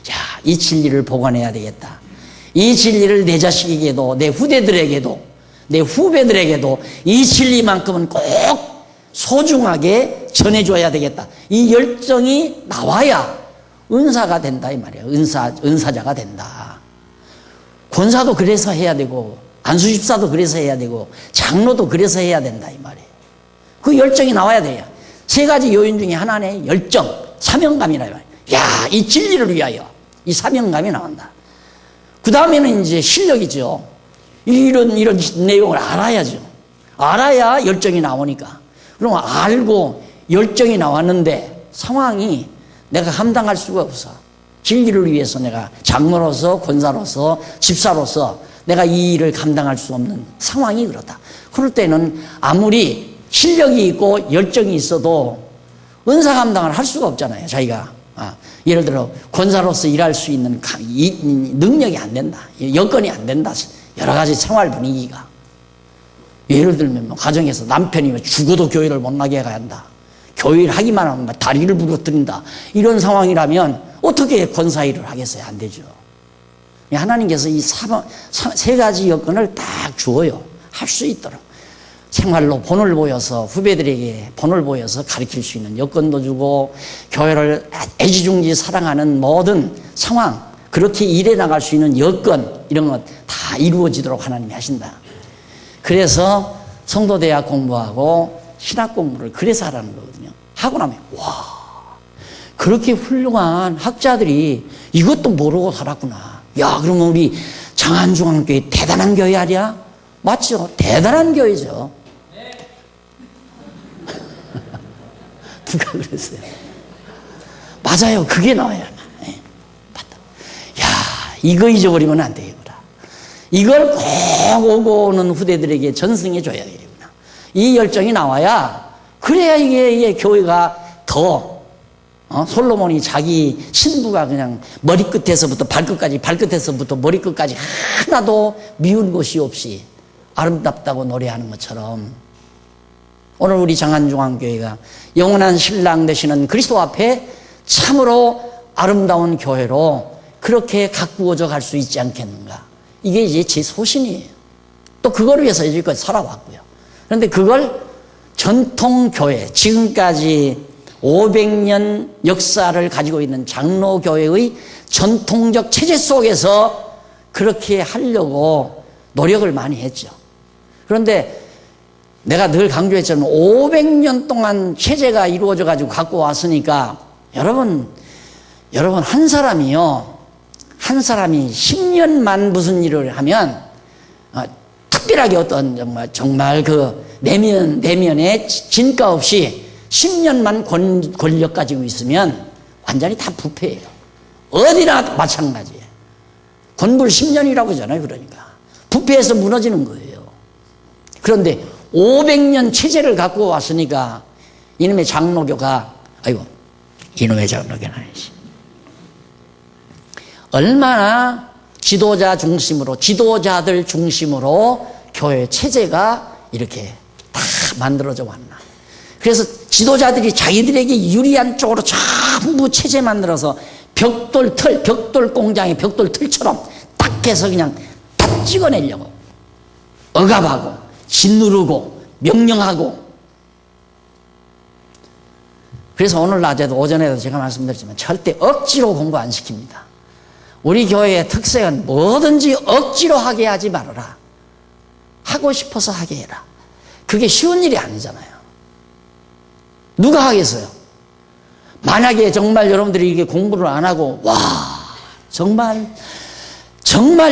자, 이 진리를 보관해야 되겠다. 이 진리를 내 자식에게도, 내 후대들에게도, 내 후배들에게도 이 진리만큼은 꼭 소중하게 전해줘야 되겠다. 이 열정이 나와야 은사가 된다 이 말이에요. 은사자가 된다. 권사도 그래서 해야 되고 안수집사도 그래서 해야 되고 장로도 그래서 해야 된다 이 말이에요. 그 열정이 나와야 돼요. 세 가지 요인 중에 하나는 열정, 사명감이라 이 말이에요. 야, 이 진리를 위하여 이 사명감이 나온다. 그 다음에는 이제 실력이죠. 이런 내용을 알아야죠. 알아야 열정이 나오니까. 그럼 알고 열정이 나왔는데 상황이 내가 감당할 수가 없어. 진리를 위해서 내가 장로로서 권사로서 집사로서 내가 이 일을 감당할 수 없는 상황이 그렇다. 그럴 때는 아무리 실력이 있고 열정이 있어도 은사 감당을 할 수가 없잖아요. 자기가 예를 들어 권사로서 일할 수 있는 능력이 안 된다. 여건이 안 된다. 여러 가지 생활 분위기가. 예를 들면 뭐 가정에서 남편이 죽어도 교회를 못 나게 가야 한다. 교회를 하기만 하면 다리를 부러뜨린다. 이런 상황이라면 어떻게 권사 일을 하겠어요? 안 되죠. 하나님께서 이 세 가지 여건을 딱 주어요. 할 수 있도록. 생활로 본을 보여서 후배들에게 본을 보여서 가르칠 수 있는 여건도 주고 교회를 애지중지 사랑하는 모든 상황 그렇게 일해 나갈 수 있는 여건 이런 것 다 이루어지도록 하나님이 하신다. 그래서 성도대학 공부하고 신학 공부를 그래서 하라는 거거든요. 하고 나면 와 그렇게 훌륭한 학자들이 이것도 모르고 살았구나. 야 그러면 우리 장안중앙교회 대단한 교회 아니야? 맞죠? 대단한 교회죠. 누가 그랬어요? 맞아요. 그게 나와야 맞다. 야 이거 잊어버리면 안 되겠구나. 이걸 꼭 오고 오는 후대들에게 전승해 줘야 되겠구나. 이 열정이 나와야 그래야 이게 교회가 더 솔로몬이 자기 신부가 그냥 머리끝에서부터 발끝에서부터 머리끝까지 하나도 미운 것이 없이 아름답다고 노래하는 것처럼 오늘 우리 장안중앙교회가 영원한 신랑 되시는 그리스도 앞에 참으로 아름다운 교회로 그렇게 가꾸어져 갈 수 있지 않겠는가. 이게 이제 제 소신이에요. 또 그걸 위해서 이제까지 살아왔고요. 그런데 그걸 전통교회, 지금까지 500년 역사를 가지고 있는 장로교회의 전통적 체제 속에서 그렇게 하려고 노력을 많이 했죠. 그런데 내가 늘 강조했지만 500년 동안 체제가 이루어져 가지고 갖고 왔으니까 여러분 한 사람이 10년만 무슨 일을 하면 특별하게 어떤 정말 그 내면에 진가 없이 10년만 권력 가지고 있으면 완전히 다 부패해요. 어디나 마찬가지예요. 권불 10년이라고 하잖아요. 그러니까 부패해서 무너지는 거예요. 그런데 500년 체제를 갖고 왔으니까 이놈의 장로교가 이놈의 장로교는 아니지. 얼마나 지도자들 중심으로 교회 체제가 이렇게 다 만들어져 왔나. 그래서 지도자들이 자기들에게 유리한 쪽으로 전부 체제 만들어서 벽돌 공장의 벽돌 틀처럼 딱 해서 그냥 딱 찍어내려고 억압하고 짓누르고 명령하고. 그래서 오늘 낮에도 오전에도 제가 말씀드렸지만 절대 억지로 공부 안 시킵니다. 우리 교회의 특색은 뭐든지 억지로 하게 하지 말아라. 하고 싶어서 하게 해라. 그게 쉬운 일이 아니잖아요. 누가 하겠어요? 만약에 정말 여러분들이 이게 공부를 안 하고 정말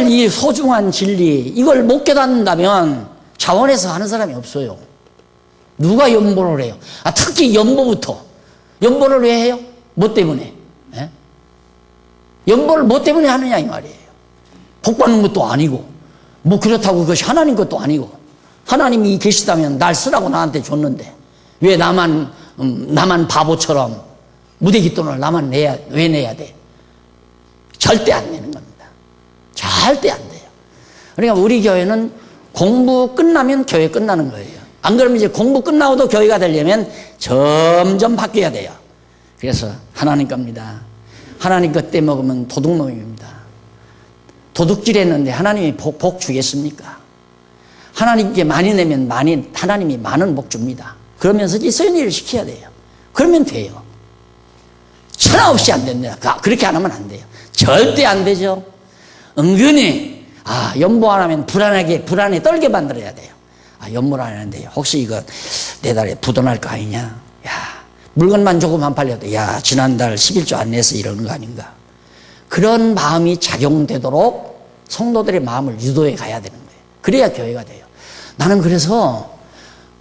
이 소중한 진리 이걸 못 깨닫는다면 자원해서 하는 사람이 없어요. 누가 연보를 해요? 특히 연보부터. 연보를 왜 해요? 뭐 때문에? 연보를 뭐 때문에 하느냐 이 말이에요. 복 받는 것도 아니고 뭐 그렇다고 그것이 하나님 것도 아니고, 하나님이 계시다면 날 쓰라고 나한테 줬는데 왜 나만 바보처럼 무대기 돈을 나만 왜 내야 돼? 절대 안 내는 겁니다. 절대 안 돼요. 그러니까 우리 교회는 공부 끝나면 교회 끝나는 거예요. 안 그러면 이제 공부 끝나고도 교회가 되려면 점점 바뀌어야 돼요. 그래서 하나님 겁니다. 하나님 것 때 먹으면 도둑놈입니다. 도둑질 했는데 하나님이 복 주겠습니까? 하나님께 많이 내면 하나님이 많은 복 줍니다. 그러면서 이런 일을 시켜야 돼요. 그러면 돼요. 천하 없이 안 됩니다. 그렇게 안 하면 안 돼요. 절대 안 되죠. 은근히 연보 안 하면 불안에 떨게 만들어야 돼요. 연보를 안 하는데 혹시 이거 내달에 부도날 거 아니냐? 야, 물건만 조금만 팔려도 야, 지난달 11조 안 내서 이러는 거 아닌가? 그런 마음이 작용되도록 성도들의 마음을 유도해 가야 되는 거예요. 그래야 교회가 돼요. 나는 그래서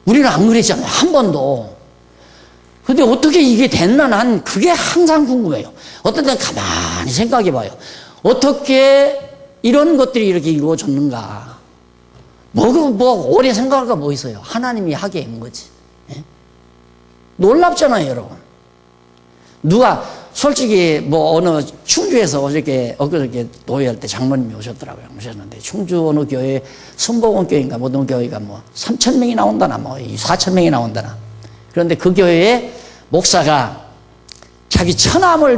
우리는 안 그랬잖아요. 한 번도. 근데 어떻게 이게 됐나? 난 그게 항상 궁금해요. 어떤 때 가만히 생각해 봐요. 어떻게 이런 것들이 이렇게 이루어졌는가? 오래 생각할 거 뭐 있어요? 하나님이 하게 한 거지. 예? 놀랍잖아요, 여러분. 누가, 솔직히 어느 충주에서 엊그저께 노회할 때 장모님이 오셨는데, 충주 어느 교회, 순복원 교회인가, 어느 교회가 3,000명이 나온다나, 4,000명이 나온다나. 그런데 그 교회에 목사가 자기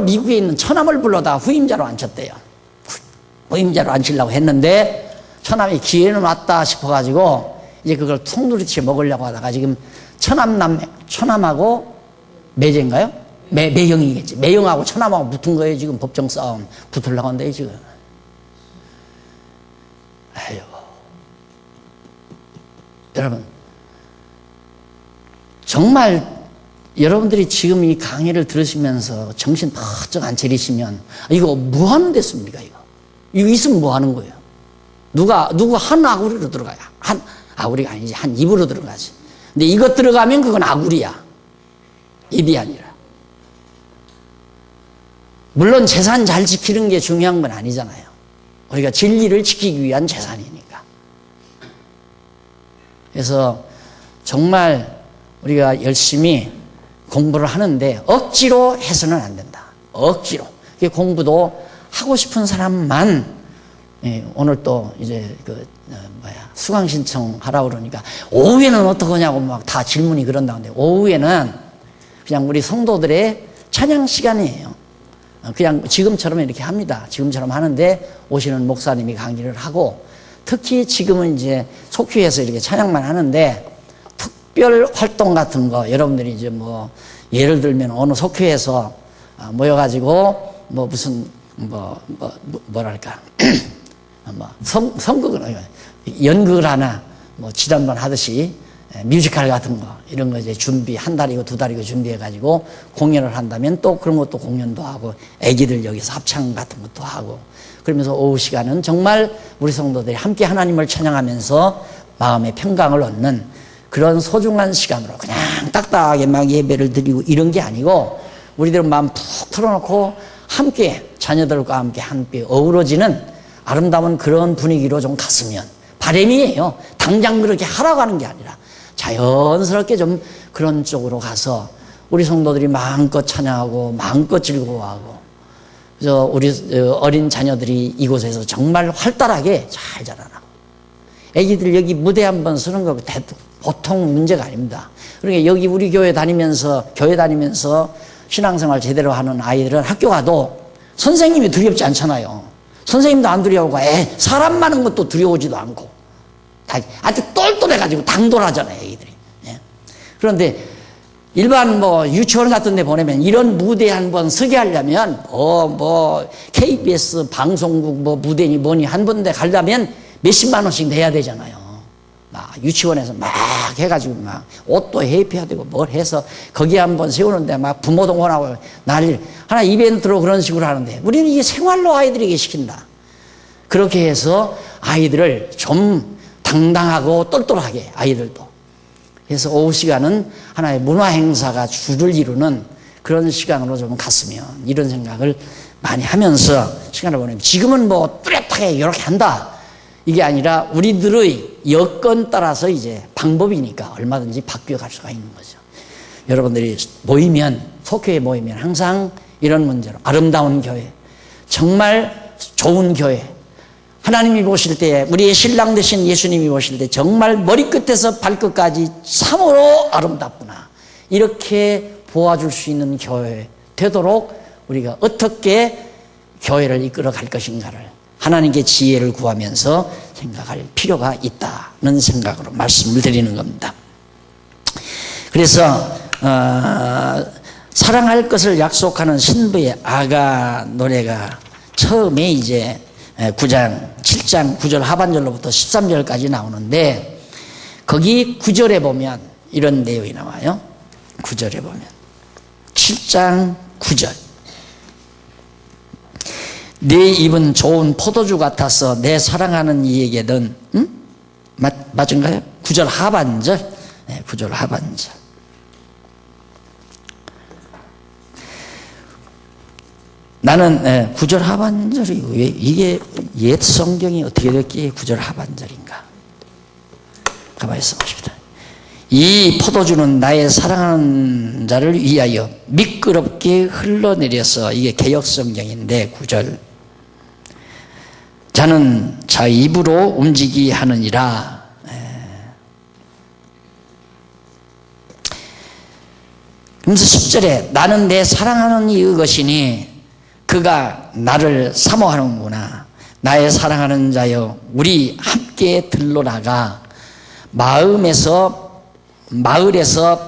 미국에 있는 처남을 불러다 후임자로 앉혔대요. 후임자로 앉히려고 했는데, 처남이 기회는 왔다 싶어가지고, 이제 그걸 통두리째 먹으려고 하다가 지금 처남하고 매제인가요? 매형이겠지. 매형하고 처남하고 붙은 거예요. 지금 법정 싸움 붙으려고 한대요, 지금. 아유. 여러분, 정말 여러분들이 지금 이 강의를 들으시면서 정신 번쩍 안 차리시면 이거 뭐 하는 데습니까, 이거 있으면 뭐 하는 거예요? 누구 한 아구리로 들어가요. 한 아구리가 아니지, 한 입으로 들어가지. 근데 이것 들어가면 그건 아구리야. 입이 아니라. 물론 재산 잘 지키는 게 중요한 건 아니잖아요. 우리가 진리를 지키기 위한 재산이니까. 그래서 정말 우리가 열심히 공부를 하는데 억지로 해서는 안 된다. 억지로. 공부도 하고 싶은 사람만, 오늘 또 이제 수강 신청하라고 그러니까 오후에는 어떡하냐고 막 다 질문이 그런다는데, 오후에는 그냥 우리 성도들의 찬양 시간이에요. 그냥 지금처럼 이렇게 합니다. 지금처럼 하는데 오시는 목사님이 강의를 하고, 특히 지금은 이제 속회에서 이렇게 찬양만 하는데 특별 활동 같은 거, 여러분들이 이제 예를 들면 어느 속회에서 모여가지고 무슨 뭐랄까 성극을 연극을 하나 지난번 하듯이 뮤지컬 같은 거 이런 거 이제 한 달이고 두 달이고 준비해가지고 공연을 한다면 또 그런 것도 공연도 하고, 애기들 여기서 합창 같은 것도 하고, 그러면서 오후 시간은 정말 우리 성도들이 함께 하나님을 찬양하면서 마음의 평강을 얻는 그런 소중한 시간으로 그냥 딱딱하게 막 예배를 드리고 이런 게 아니고, 우리들은 마음 푹 틀어놓고 함께 자녀들과 함께 어우러지는 아름다운 그런 분위기로 좀 갔으면 바람이에요. 당장 그렇게 하라고 하는 게 아니라 자연스럽게 좀 그런 쪽으로 가서 우리 성도들이 마음껏 찬양하고 마음껏 즐거워하고, 그래서 우리 어린 자녀들이 이곳에서 정말 활달하게 잘 자라나고, 애기들 여기 무대 한번 서는 거 보통 문제가 아닙니다. 그러니까 여기 우리 교회 다니면서 신앙생활 제대로 하는 아이들은 학교 가도 선생님이 두렵지 않잖아요. 선생님도 안 두려워하고 사람 많은 것도 두려워지도 않고 아주 똘똘해가지고 당돌하잖아요, 애기들이. 예. 그런데 일반 유치원 같은 데 보내면 이런 무대에 한번 서게 하려면 KBS 방송국 무대니 뭐니 한 군데 가려면 몇십만 원씩 내야 되잖아요. 유치원에서 막 해가지고 막 옷도 해입혀야 되고 뭘 해서 거기에 한번 세우는데 막 부모 동원하고 난리, 하나 이벤트로 그런 식으로 하는데, 우리는 이게 생활로 아이들에게 시킨다. 그렇게 해서 아이들을 좀 당당하고 똘똘하게, 아이들도. 그래서 오후 시간은 하나의 문화 행사가 주를 이루는 그런 시간으로 좀 갔으면, 이런 생각을 많이 하면서 시간을 보내면, 지금은 뚜렷하게 이렇게 한다, 이게 아니라 우리들의 여건 따라서 이제 방법이니까 얼마든지 바뀌어갈 수가 있는 거죠. 여러분들이 모이면, 속교회 모이면 항상 이런 문제로 아름다운 교회, 정말 좋은 교회, 하나님이 보실 때, 우리의 신랑 되신 예수님이 보실 때 정말 머리끝에서 발끝까지 참으로 아름답구나, 이렇게 보아줄 수 있는 교회 되도록 우리가 어떻게 교회를 이끌어갈 것인가를 하나님께 지혜를 구하면서 생각할 필요가 있다는 생각으로 말씀을 드리는 겁니다. 그래서 사랑할 것을 약속하는 신부의 아가 노래가 처음에 이제 9장, 7장 9절 하반절로부터 13절까지 나오는데, 거기 9절에 보면 이런 내용이 나와요. 9절에 보면 7장 9절, 내 입은 좋은 포도주 같아서 내 사랑하는 이에게는, 맞은가요? 9절 하반절. 네, 9절 하반절. 나는 9절 하반절이 왜 이게 옛 성경이 어떻게 됐기에 9절 하반절인가? 가만히 있어 보십시다. 이 포도주는 나의 사랑하는 자를 위하여 미끄럽게 흘러내려서, 이게 개역 성경인데 9절, 자는 자 입으로 움직이게 하느니라. 그러면서 10절에 나는 내 사랑하는 이것이니 그가 나를 사모하는구나. 나의 사랑하는 자여, 우리 함께 들러나가 마을에서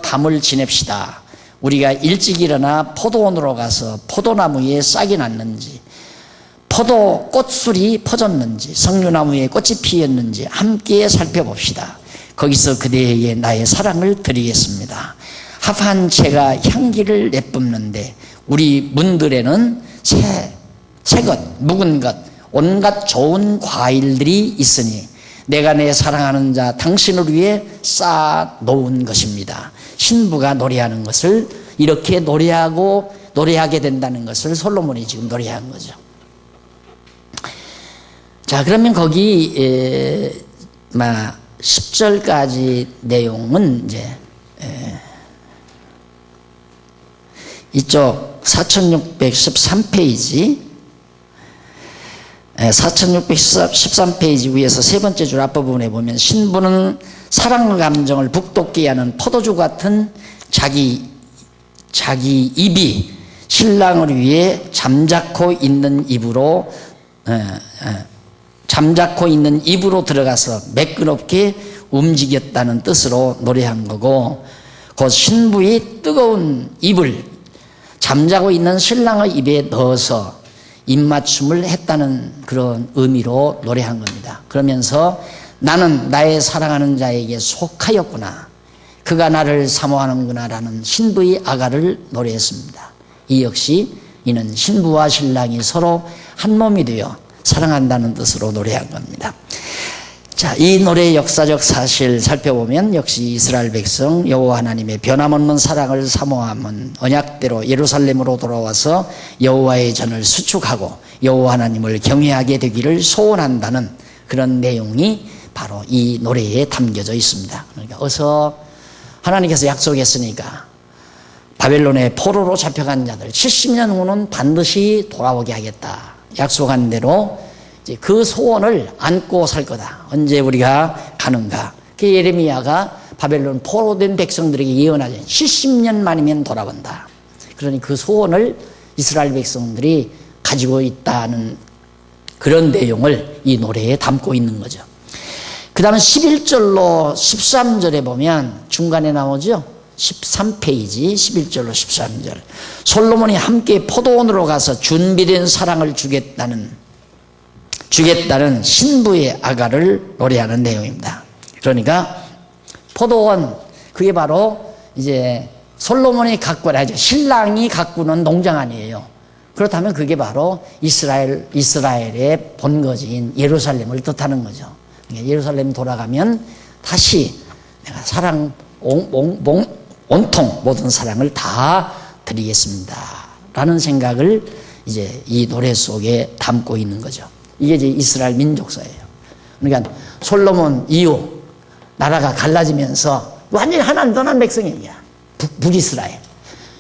밤을 지냅시다. 우리가 일찍 일어나 포도원으로 가서 포도나무에 싹이 났는지, 포도 꽃술이 퍼졌는지, 석류나무에 꽃이 피었는지 함께 살펴봅시다. 거기서 그대에게 나의 사랑을 드리겠습니다. 합한 채가 향기를 내뿜는데 우리 문들에는 새것, 묵은 것, 온갖 좋은 과일들이 있으니 내가 내 사랑하는 자 당신을 위해 쌓아 놓은 것입니다. 신부가 노래하는 것을 이렇게 노래하게 된다는 것을 솔로몬이 지금 노래한 거죠. 자, 그러면 거기 10절까지 내용은 이제 이쪽 4613페이지 4613페이지 위에서 세 번째 줄 앞부분에 보면, 신부는 사랑 감정을 북돋게 하는 포도주 같은 자기 입이 신랑을 위해 잠자코 있는 입으로 들어가서 매끄럽게 움직였다는 뜻으로 노래한 거고, 그 신부의 뜨거운 입을 잠자고 있는 신랑의 입에 넣어서 입맞춤을 했다는 그런 의미로 노래한 겁니다. 그러면서 나는 나의 사랑하는 자에게 속하였구나, 그가 나를 사모하는구나 라는 신부의 아가를 노래했습니다. 이 역시 이는 신부와 신랑이 서로 한 몸이 되어 사랑한다는 뜻으로 노래한 겁니다. 자, 이 노래의 역사적 사실 살펴보면 역시 이스라엘 백성 여호와 하나님의 변함없는 사랑을 사모함은 언약대로 예루살렘으로 돌아와서 여호와의 전을 수축하고 여호와 하나님을 경외하게 되기를 소원한다는 그런 내용이 바로 이 노래에 담겨져 있습니다. 그러니까 어서 하나님께서 약속했으니까 바벨론의 포로로 잡혀간 자들 70년 후는 반드시 돌아오게 하겠다, 약속한 대로 이제 그 소원을 안고 살 거다. 언제 우리가 가는가? 그 예레미야가 바벨론 포로된 백성들에게 예언하죠. 70년 만이면 돌아온다. 그러니 그 소원을 이스라엘 백성들이 가지고 있다는 그런 내용을 이 노래에 담고 있는 거죠. 그 다음에 11절로 13절에 보면 중간에 나오죠. 13페이지 11절로 13절. 솔로몬이 함께 포도원으로 가서 준비된 사랑을 주겠다는 신부의 아가를 노래하는 내용입니다. 그러니까 포도원, 그게 바로 이제 솔로몬이 가꾸라죠. 신랑이 가꾸는 농장 아니에요. 그렇다면 그게 바로 이스라엘의 본거지인 예루살렘을 뜻하는 거죠. 예루살렘 돌아가면 다시 내가 사랑 온통 모든 사랑을 다 드리겠습니다 라는 생각을 이제 이 노래 속에 담고 있는 거죠. 이게 이제 이스라엘 민족사예요. 그러니까 솔로몬 이후 나라가 갈라지면서 완전히 하나님 떠난 백성이야. 북이스라엘.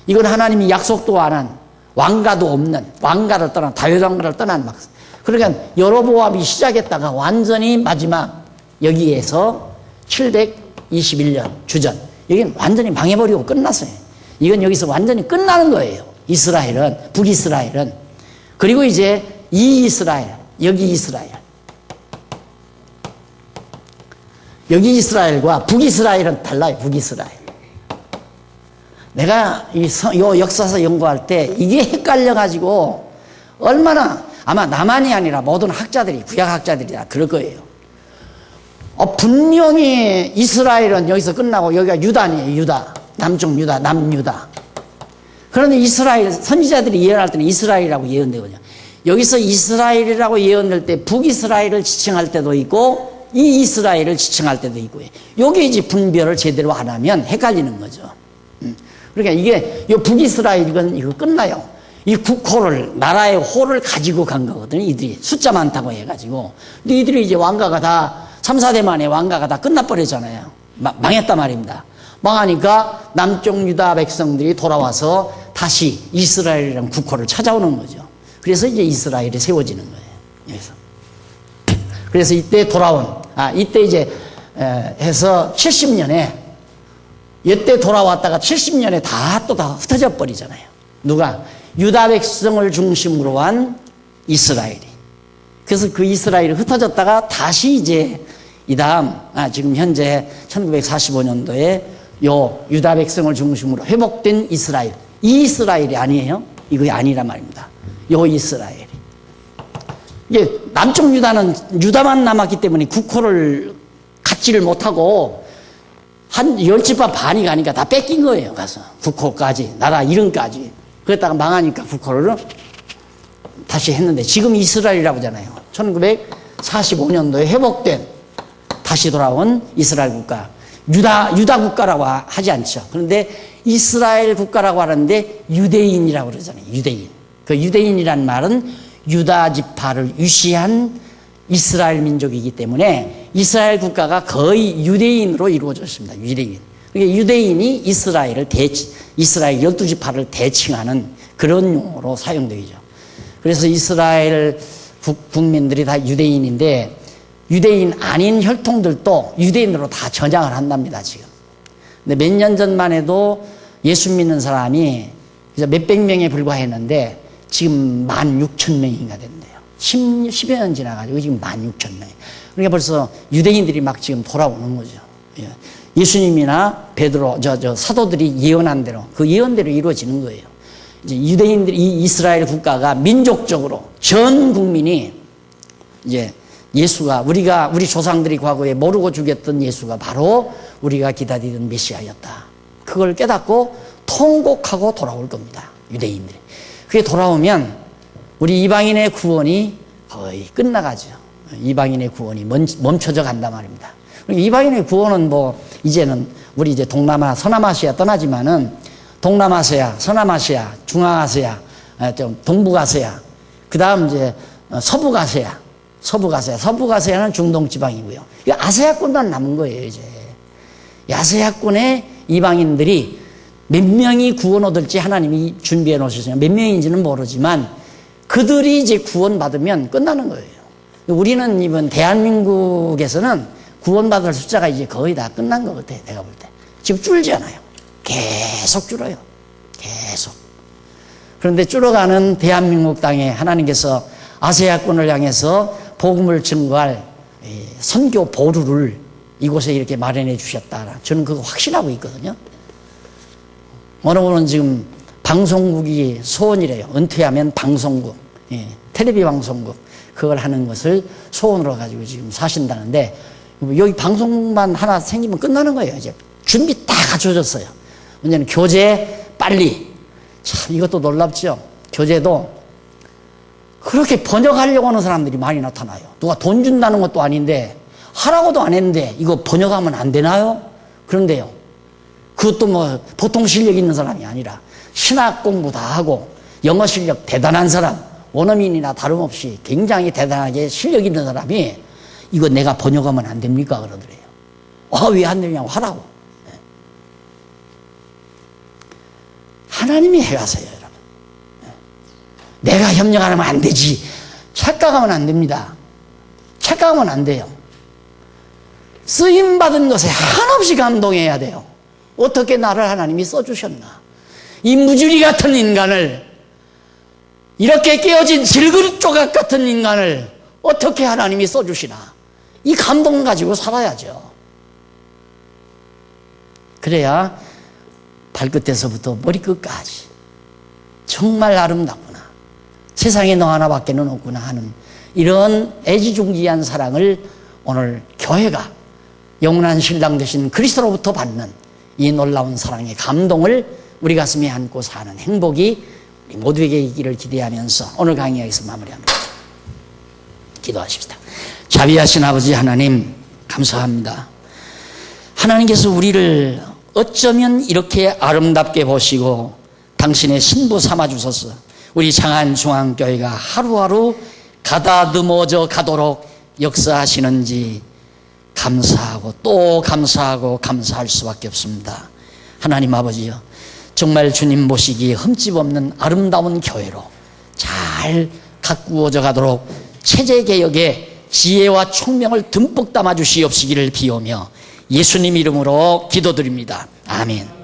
이건 하나님이 약속도 안 한 왕가도 없는 왕가를 떠난 다윗 왕가를 떠난 막. 그러니까 여로보암이 시작했다가 완전히 마지막 여기에서 721년 주전 여기는 완전히 망해버리고 끝났어요. 이건 여기서 완전히 끝나는 거예요. 이스라엘은 북이스라엘은. 그리고 이제 이 이스라엘 여기 이스라엘 여기 이스라엘과 북이스라엘은 달라요. 북이스라엘. 내가 이 역사서 연구할 때 이게 헷갈려가지고 얼마나 아마 나만이 아니라 모든 학자들이 구약학자들이 다 그럴 거예요. 분명히 이스라엘은 여기서 끝나고 여기가 유다니에요. 유다. 남쪽 유다, 남유다. 그런데 이스라엘 선지자들이 예언할 때는 이스라엘이라고 예언되거든요. 여기서 이스라엘이라고 예언될 때 북이스라엘을 지칭할 때도 있고 이 이스라엘을 지칭할 때도 있고요. 여기 이제 분별을 제대로 안 하면 헷갈리는 거죠. 그러니까 이게 이 북이스라엘은 이거 끝나요. 이 국호를 나라의 호를 가지고 간 거거든요. 이들이 숫자 많다고 해가지고. 근데 이들이 이제 왕가가 다 3, 4대 만에 왕가가 다 끝나버렸잖아요. 망했단 말입니다. 망하니까 남쪽 유다 백성들이 돌아와서 다시 이스라엘이라는 국호를 찾아오는 거죠. 그래서 이제 이스라엘이 세워지는 거예요. 여기서. 그래서 이때 돌아온 이때 이제 해서 70년에 이때 돌아왔다가 70년에 다 흩어져 버리잖아요. 누가? 유다 백성을 중심으로 한 이스라엘이. 그래서 그 이스라엘이 흩어졌다가 다시 이제 이 다음 지금 현재 1945년도에 요 유다 백성을 중심으로 회복된 이스라엘. 이 이스라엘이 아니에요. 이거 아니란 말입니다. 요 이스라엘이. 이게 남쪽 유다는 유다만 남았기 때문에 국호를 갖지를 못하고 한 10지파 반이 가니까 다 뺏긴 거예요. 가서 국호까지 나라 이름까지. 그랬다가 망하니까 국호를 다시 했는데 지금 이스라엘이라고 하잖아요. 1945년도에 회복된 다시 돌아온 이스라엘 국가. 유다 국가라고 하지 않죠. 그런데 이스라엘 국가라고 하는데 유대인이라고 그러잖아요. 유대인. 그 유대인이란 말은 유다 지파를 유시한 이스라엘 민족이기 때문에 이스라엘 국가가 거의 유대인으로 이루어져 있습니다. 유대인. 그러니까 유대인이 이스라엘 12지파를 대칭하는 그런 용어로 사용되죠. 그래서 이스라엘 국민들이 다 유대인인데 유대인 아닌 혈통들도 유대인으로 다 전향을 한답니다, 지금. 근데 몇 년 전만 해도 예수 믿는 사람이 몇백 명에 불과했는데 지금 16,000명인가 된대요. 10여 년 지나가지고 지금 16,000명. 그러니까 벌써 유대인들이 막 지금 돌아오는 거죠. 예수님이나 베드로, 사도들이 예언한 대로, 그 예언대로 이루어지는 거예요. 이제 유대인들이, 이 이스라엘 국가가 민족적으로 전 국민이 이제 예수가, 우리 조상들이 과거에 모르고 죽였던 예수가 바로 우리가 기다리던 메시아였다. 그걸 깨닫고 통곡하고 돌아올 겁니다. 유대인들이. 그게 돌아오면 우리 이방인의 구원이 거의 끝나가죠. 이방인의 구원이 멈춰져 간단 말입니다. 이방인의 구원은 이제는 우리 이제 동남아, 서남아시아 떠나지만은 동남아시아, 서남아시아, 중앙아시아, 좀 동북아시아, 그 다음 이제 서북아시아는 중동 지방이고요. 아시아권만 남은 거예요, 이제. 아시아권의 이방인들이 몇 명이 구원 얻을지 하나님이 준비해 놓으셨어요. 몇 명인지는 모르지만 그들이 이제 구원받으면 끝나는 거예요. 우리는 이번 대한민국에서는 구원받을 숫자가 이제 거의 다 끝난 것 같아요. 내가 볼 때. 지금 줄지 않아요. 계속 줄어요. 계속. 그런데 줄어가는 대한민국 땅에 하나님께서 아시아권을 향해서 복음을 증거할 선교 보루를 이곳에 이렇게 마련해 주셨다. 저는 그거 확신하고 있거든요. 어느 분은 지금 방송국이 소원이래요. 은퇴하면 방송국, 텔레비 방송국 그걸 하는 것을 소원으로 가지고 지금 사신다는데 여기 방송국만 하나 생기면 끝나는 거예요. 이제 준비 다 갖춰졌어요. 문제는 교재 빨리. 참 이것도 놀랍죠. 교재도 그렇게 번역하려고 하는 사람들이 많이 나타나요. 누가 돈 준다는 것도 아닌데 하라고도 안 했는데 이거 번역하면 안 되나요? 그런데요. 그것도 보통 실력 있는 사람이 아니라 신학 공부 다 하고 영어 실력 대단한 사람, 원어민이나 다름없이 굉장히 대단하게 실력 있는 사람이 이거 내가 번역하면 안 됩니까? 그러더래요. 왜 안 되냐고 하라고. 하나님이 해가세요, 여러분. 내가 협력 안 하면 안 되지. 착각하면 안 됩니다. 착각하면 안 돼요. 쓰임받은 것에 한없이 감동해야 돼요. 어떻게 나를 하나님이 써주셨나. 이 무주리 같은 인간을, 이렇게 깨어진 질그릇 조각 같은 인간을 어떻게 하나님이 써주시나. 이 감동 가지고 살아야죠. 그래야 발끝에서부터 머리끝까지 정말 아름답구나. 세상에 너 하나밖에는 없구나 하는 이런 애지중지한 사랑을 오늘 교회가 영원한 신랑 되신 그리스도로부터 받는 이 놀라운 사랑의 감동을 우리 가슴에 안고 사는 행복이 우리 모두에게 있기를 기대하면서 오늘 강의에서 마무리합니다. 기도하십시다. 자비하신 아버지 하나님, 감사합니다. 하나님께서 우리를 어쩌면 이렇게 아름답게 보시고 당신의 신부 삼아주셔서 우리 장안중앙교회가 하루하루 가다듬어져 가도록 역사하시는지 감사하고 또 감사하고 감사할 수밖에 없습니다. 하나님 아버지요, 정말 주님 보시기에 흠집 없는 아름다운 교회로 잘 가꾸어져 가도록 체제개혁에 지혜와 총명을 듬뿍 담아 주시옵시기를 비오며 예수님 이름으로 기도드립니다. 아멘.